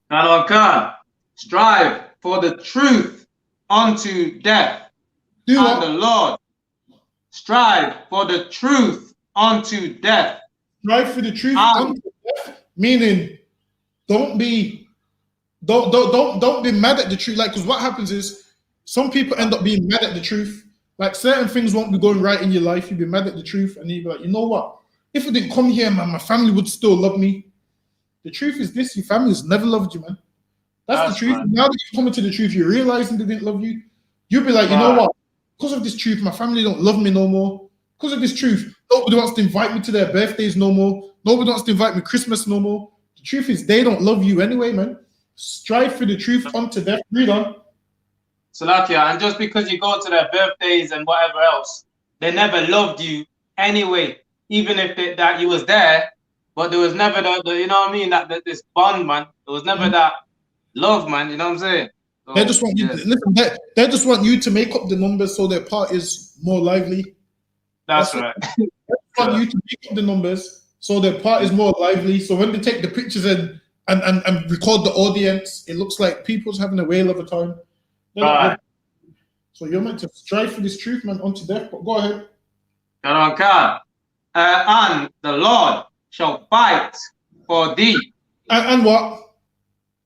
Khan. Strive for the truth unto death. Do and what? the Lord. Strive for the truth unto death. Strive for the truth unto death. Meaning, don't be mad at the truth. Like, because what happens is some people end up being mad at the truth. Like, certain things won't be going right in your life. You'll be mad at the truth, and you'll be like, you know what? If I didn't come here, man, my family would still love me. The truth is this: your family has never loved you, man. That's the truth. Right. Now that you're coming to the truth, you're realizing they didn't love you. You'll be like, you know what? Because of this truth, my family don't love me no more. Because of this truth, nobody wants to invite me to their birthdays no more. Nobody wants to invite me Christmas no more. The truth is they don't love you anyway, man. Strive for the truth unto death. Read on. Salakia, and just because you go to their birthdays and whatever else, they never loved you anyway. Even if that you was there, but there was never the you know what I mean, that this bond, man. There was never that love, man. You know what I'm saying? So, they just want you. Listen, they just want you to make up the numbers so their part is more lively. That's right. They just want you to make up the numbers so their part is more lively. So when they take the pictures and record the audience, it looks like people's having a whale of a time. Right. So you're meant to strive for this truth, man, unto death. But go ahead. And the Lord shall fight for thee. And what?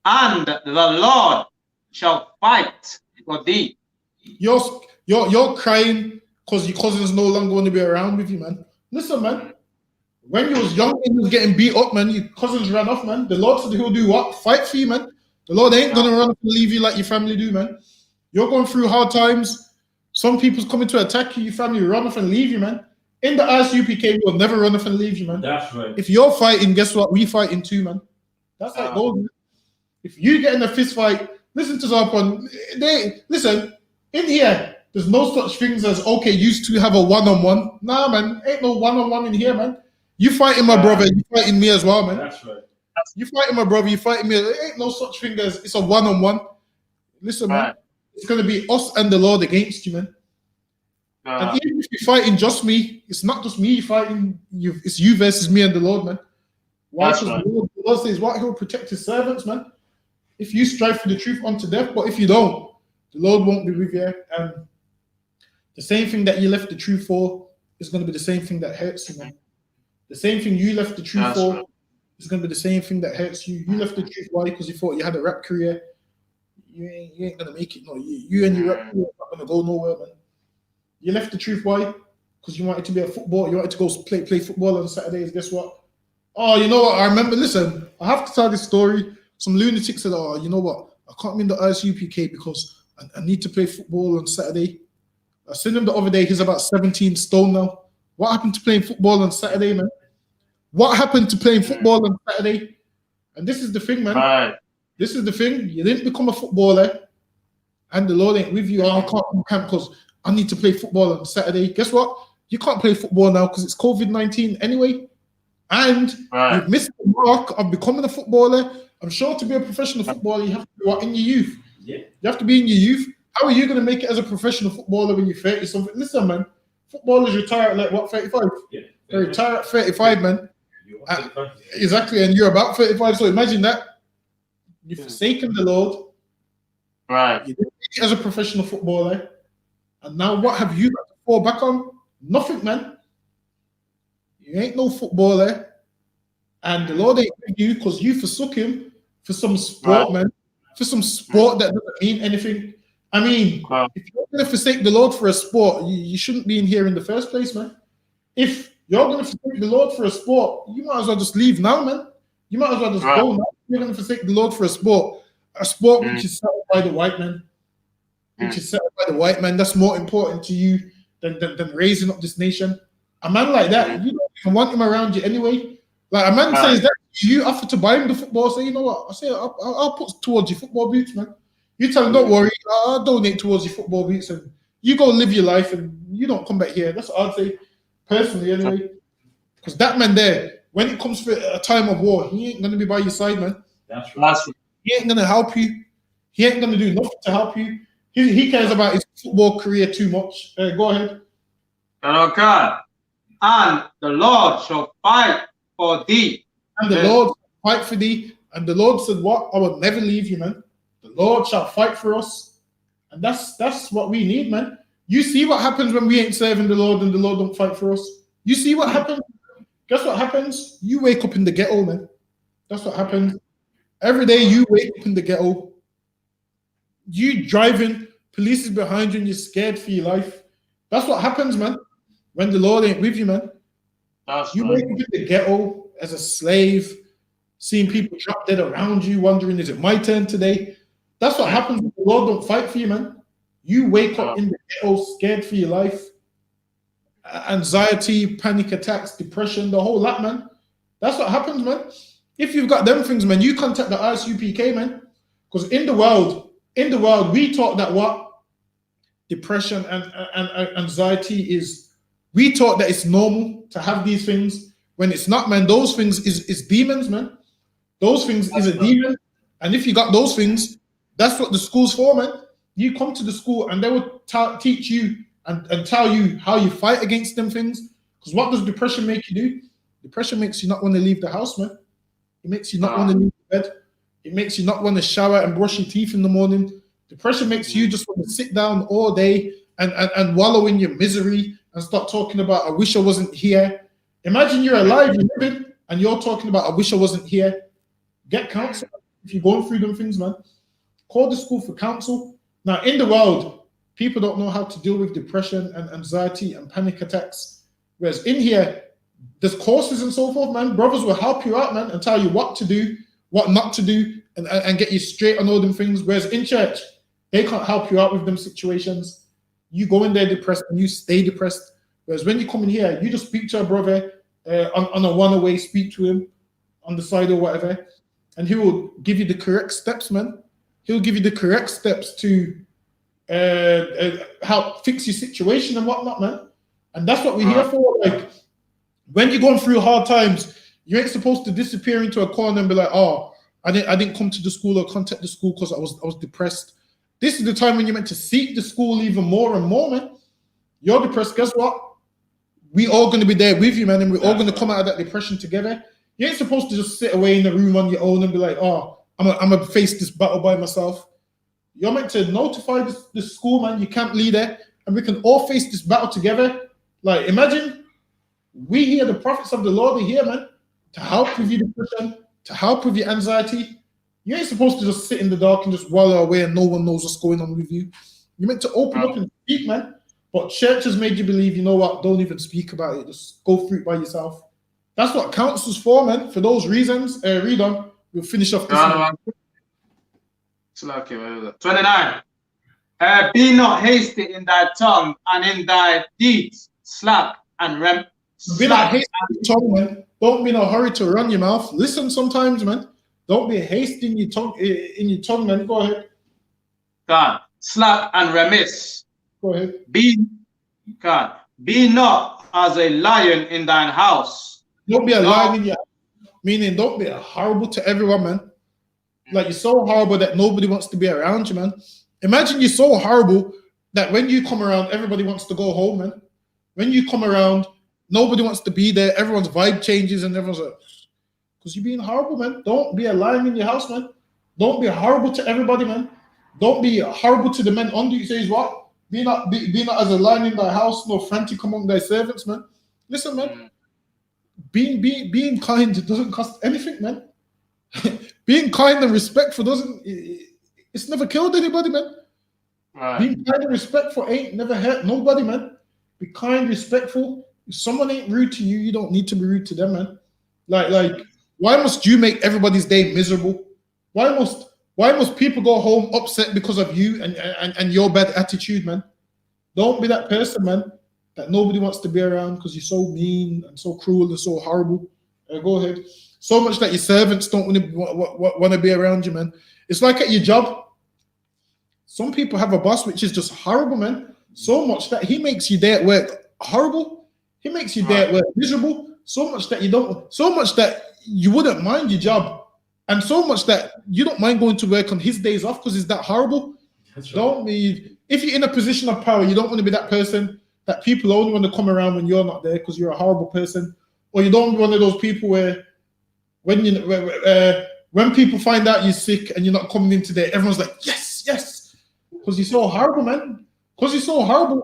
And the Lord shall fight for thee. You're crying because your cousin's no longer going to be around with you, man. Listen, man. When you was young and you was getting beat up, man, your cousins ran off, man. The Lord said he'll do what? Fight for you, man. The Lord ain't gonna run off and leave you like your family do, man. You're going through hard times. Some people's coming to attack you, your family run off and leave you, man. In the I.S.U.P.K, we'll never run off and leave you, man. That's right. If you're fighting, guess what? We fighting too, man. That's like gold, man. If you get in a fist fight, listen to Zarpon. Listen, in here, there's no such things as, okay, used to have a one-on-one. Nah, man, ain't no one-on-one in here, man. You fighting my brother, you fighting me as well, man. That's right. You fighting my brother, you fighting me. There ain't no such thing as it's a one-on-one. Listen, man, it's going to be us and the Lord against you, man. And even if you're fighting just me, it's not just me fighting you. It's you versus me and the Lord, man. Why? Because the Lord says, what? He'll protect his servants, man. If you strive for the truth unto death, but if you don't, the Lord won't be with you. And the same thing that you left the truth for is going to be the same thing that hurts you, man. The same thing you left the truth for is going to be the same thing that hurts you. You left the truth why? Because you thought you had a rap career. You ain't going to make it. No, you and your rap career are not going to go nowhere, man. You left the truth why? Because you wanted to be a football. You wanted to go play football on Saturdays. Guess what? Oh, you know what? I remember. Listen, I have to tell this story. Some lunatic said, "Oh, you know what? I can't win the I.S.U.P.K because I need to play football on Saturday." I seen him the other day. He's about 17 stone now. What happened to playing football on Saturday, man? What happened to playing football on Saturday? And this is the thing, man. Right. This is the thing. You didn't become a footballer, and the Lord ain't with you. Oh, I can't come camp because I need to play football on Saturday. Guess what? You can't play football now because it's COVID-19 anyway. And you've missed the mark of becoming a footballer. I'm sure to be a professional footballer, you have to be what, in your youth. Yeah. You have to be in your youth. How are you going to make it as a professional footballer when you're 30 something? Listen, man, footballers retire at like what, 35? Yeah. They retire at 35, man. You are 35. Exactly, and you're about 35. So imagine that. You've forsaken the Lord. Right. You didn't make it as a professional footballer. And now what have you got to fall back on? Nothing, man. You ain't no footballer. And the Lord ain't with you because you forsook him for some sport, man. For some sport that doesn't mean anything. I mean, if you're going to forsake the Lord for a sport, you shouldn't be in here in the first place, man. If you're going to forsake the Lord for a sport, you might as well just leave now, man. You might as well just go now. You're going to forsake the Lord for a sport which is set up by the white man. Which is set up by the white man. That's more important to you than raising up this nation. A man like that, you don't even want him around you anyway. Like a man says that you offer to buy him the football, say, you know what? I say I'll put towards your football boots, man. You tell him, don't worry, I'll donate towards your football boots, and you go live your life, and you don't come back here. That's what I'd say, personally, anyway. Because that man there, when it comes for a time of war, he ain't gonna be by your side, man. That's right. He ain't gonna help you. He ain't gonna do nothing to help you. He cares about his football career too much. Go ahead. Okay. And the Lord shall fight for thee. And the Lord shall fight for thee. And the Lord said, what? I will never leave you, man. The Lord shall fight for us. And that's what we need, man. You see what happens when we ain't serving the Lord and the Lord don't fight for us. You see what happens? Guess what happens? You wake up in the ghetto, man. That's what happens. Every day you wake up in the ghetto. You driving, police is behind you and you're scared for your life. That's what happens, man. When the Lord ain't with you, man. You wake up in the ghetto as a slave, seeing people drop dead around you, wondering, is it my turn today? That's what happens when the Lord don't fight for you, man. You wake up in the ghetto scared for your life. Anxiety, panic attacks, depression, the whole lot, man. That's what happens, man. If you've got them things, man, you contact the I.S.U.P.K, man. Because in the world, we taught that what? Depression and anxiety is, we taught that it's normal to have these things. When it's not, man, those things is demons, man. Those things is a demon. And if you got those things, that's what the school's for, man. You come to the school and they will teach you and tell you how you fight against them things. Because what does depression make you do? Depression makes you not want to leave the house, man. It makes you not want to leave the bed. It makes you not want to shower and brush your teeth in the morning. Depression makes you just want to sit down all day and wallow in your misery and start talking about, I wish I wasn't here. Imagine you're alive, you're living, and you're talking about, I wish I wasn't here. Get counsel if you're going through them things, man. Call the school for counsel. Now, in the world, people don't know how to deal with depression and anxiety and panic attacks. Whereas in here, there's courses and so forth, man. Brothers will help you out, man, and tell you what to do, what not to do, and get you straight on all them things. Whereas in church, they can't help you out with them situations. You go in there depressed and you stay depressed. Whereas when you come in here, you just speak to a brother on a one-away, speak to him on the side or whatever, and he will give you the correct steps, man. He'll give you the correct steps to help fix your situation and whatnot, man. And that's what we're here for. Like, when you're going through hard times, you ain't supposed to disappear into a corner and be like, oh, I didn't come to the school or contact the school because I was depressed. This is the time when you're meant to seek the school even more and more, man. You're depressed, guess what? We all going to be there with you, man, and we're all going to come out of that depression together. You ain't supposed to just sit away in the room on your own and be like, oh, I'm going to face this battle by myself. You're meant to notify the school, man, your camp leader, and we can all face this battle together. Like, imagine we here, the prophets of the Lord are here, man, to help with your depression, to help with your anxiety. You ain't supposed to just sit in the dark and just wallow away and no one knows what's going on with you. You're meant to open up and speak, man. But church has made you believe, you know what, don't even speak about it. Just go through it by yourself. That's what counsel's for, man. For those reasons, read on. We'll finish off this one. 29. Be not hasty in thy tongue and in thy deeds, slack and rem. Be not Slack. hasty in your tongue, man. Don't be in a hurry to run your mouth. Listen sometimes, man. Don't be hasty in your tongue, man. Go ahead. God, slack and remiss. Go ahead. Be not as a lion in thine house. Don't be a lion in your house. Meaning, don't be horrible to everyone, man. Like, you're so horrible that nobody wants to be around you, man. Imagine you're so horrible that when you come around, everybody wants to go home, man. When you come around, nobody wants to be there. Everyone's vibe changes and everyone's like, because you're being horrible, man. Don't be a lion in your house, man. Don't be horrible to everybody, man. Don't be horrible to the men under you. Says what? Be not as a lion in thy house, no frantic among thy servants, man. Listen, man. Being kind doesn't cost anything, man. Being kind and respectful it's never killed anybody, man. Right. Being kind and respectful ain't never hurt nobody, man. Be kind, respectful. If someone ain't rude to you, you don't need to be rude to them, man. Like, why must you make everybody's day miserable? Why must people go home upset because of you and your bad attitude, man? Don't be that person, man, that nobody wants to be around because you're so mean and so cruel and so horrible. Go ahead. So much that your servants don't want to be around you, man. It's like at your job. Some people have a boss which is just horrible, man. So much that he makes your day at work horrible. He makes your day at work miserable. So much that you wouldn't mind your job. And so much that you don't mind going to work on his days off because he's that horrible. That's right. If you're in a position of power, you don't want to be that person that people only want to come around when you're not there because you're a horrible person. Or you don't want to be one of those people where when people find out you're sick and you're not coming in today, everyone's like, yes, because you're so horrible, man. Because you're so horrible,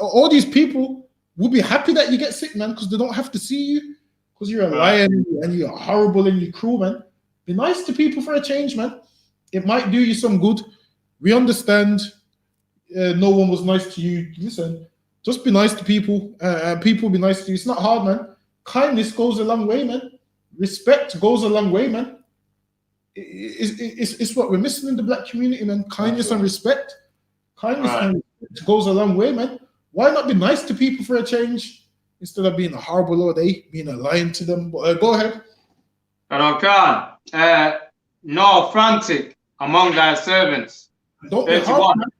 all these people will be happy that you get sick, man, because they don't have to see you. Because you're a lion and you're horrible and you're cruel, man. Be nice to people for a change, man. It might do you some good. We understand. No one was nice to you. Listen, just be nice to people. People be nice to you. It's not hard, man. Kindness goes a long way, man. Respect goes a long way, man. It's what we're missing in the black community, man. Kindness and respect. Kindness and respect goes a long way, man. Why not be nice to people for a change instead of being a horrible all day, being a lion to them? But, go ahead. No frantic among thy servants. Don't be horrible, man.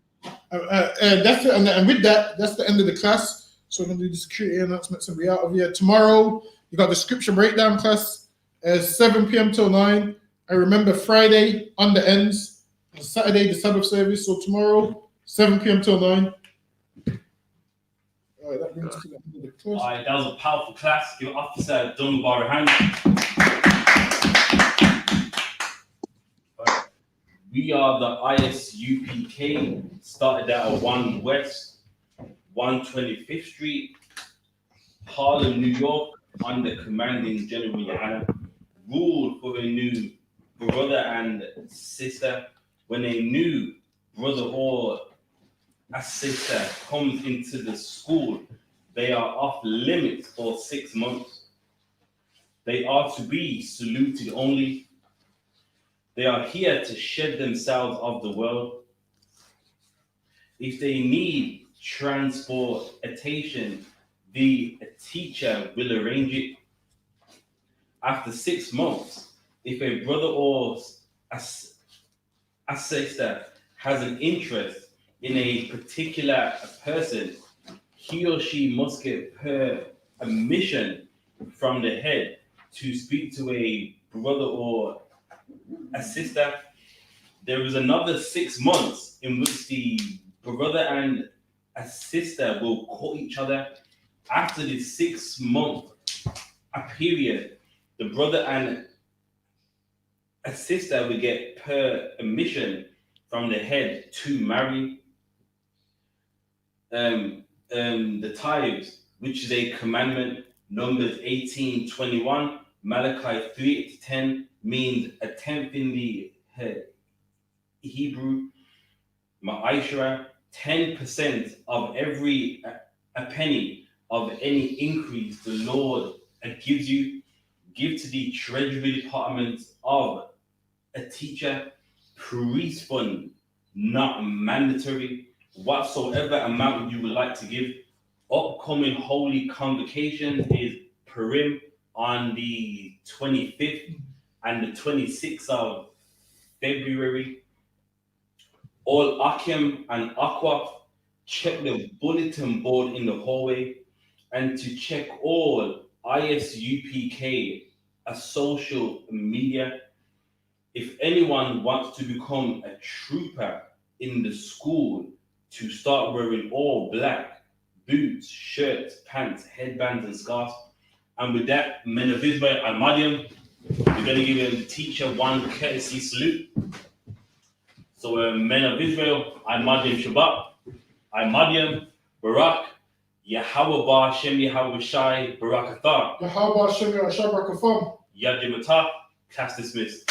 That's it. And with that, that's the end of the class. So we're going to do the security announcements and be out of here. Tomorrow, you got the scripture breakdown class, 7 p.m. till 9. I remember Friday on the ends, Saturday, the Sabbath service. So tomorrow, 7 p.m. till 9. All right, that brings us to the end of the class. All right, that was a powerful class. Your officer, YAHANNA. We are the I.S.U.P.K. Started out at 1 West, 125th Street, Harlem, New York, under Commanding General YAHANNA. Ruled for a new brother and sister. When a new brother or a sister comes into the school, they are off limits for 6 months. They are to be saluted only. They are here to shed themselves of the world. If they need transportation, the teacher will arrange it. After 6 months, if a brother or a sister has an interest in a particular person, he or she must get permission from the head to speak to a brother or a sister. There is another 6 months in which the brother and a sister will call each other. After the 6 month period, the brother and a sister will get permission from the head to marry. The tithes, which is a commandment, Numbers 18:21, Malachi 3:10, means a tenth in the Hebrew, Ma'ashra, 10% of every a penny of any increase the Lord gives you. Give to the Treasury Department of a teacher, pre-fund, not mandatory, whatsoever amount you would like to give. Upcoming Holy Convocation is Purim on the 25th and the 26th of February. All Akim and Aqua, check the bulletin board in the hallway, and to check all I.S.U.P.K a social media. If anyone wants to become a trooper in the school, to start wearing all black, boots, shirts, pants, headbands, and scarves. And with that, men of Israel and Madian, we're going to give the teacher one courtesy salute. So, men of Israel, I Madian Shabbat, I Madian, Barak, Yahweh Ba Shem Yahweh Shai, Barak Athar, Yahweh Shem Yahweh Shai, Barak Athar. Yad Yamata, class dismissed.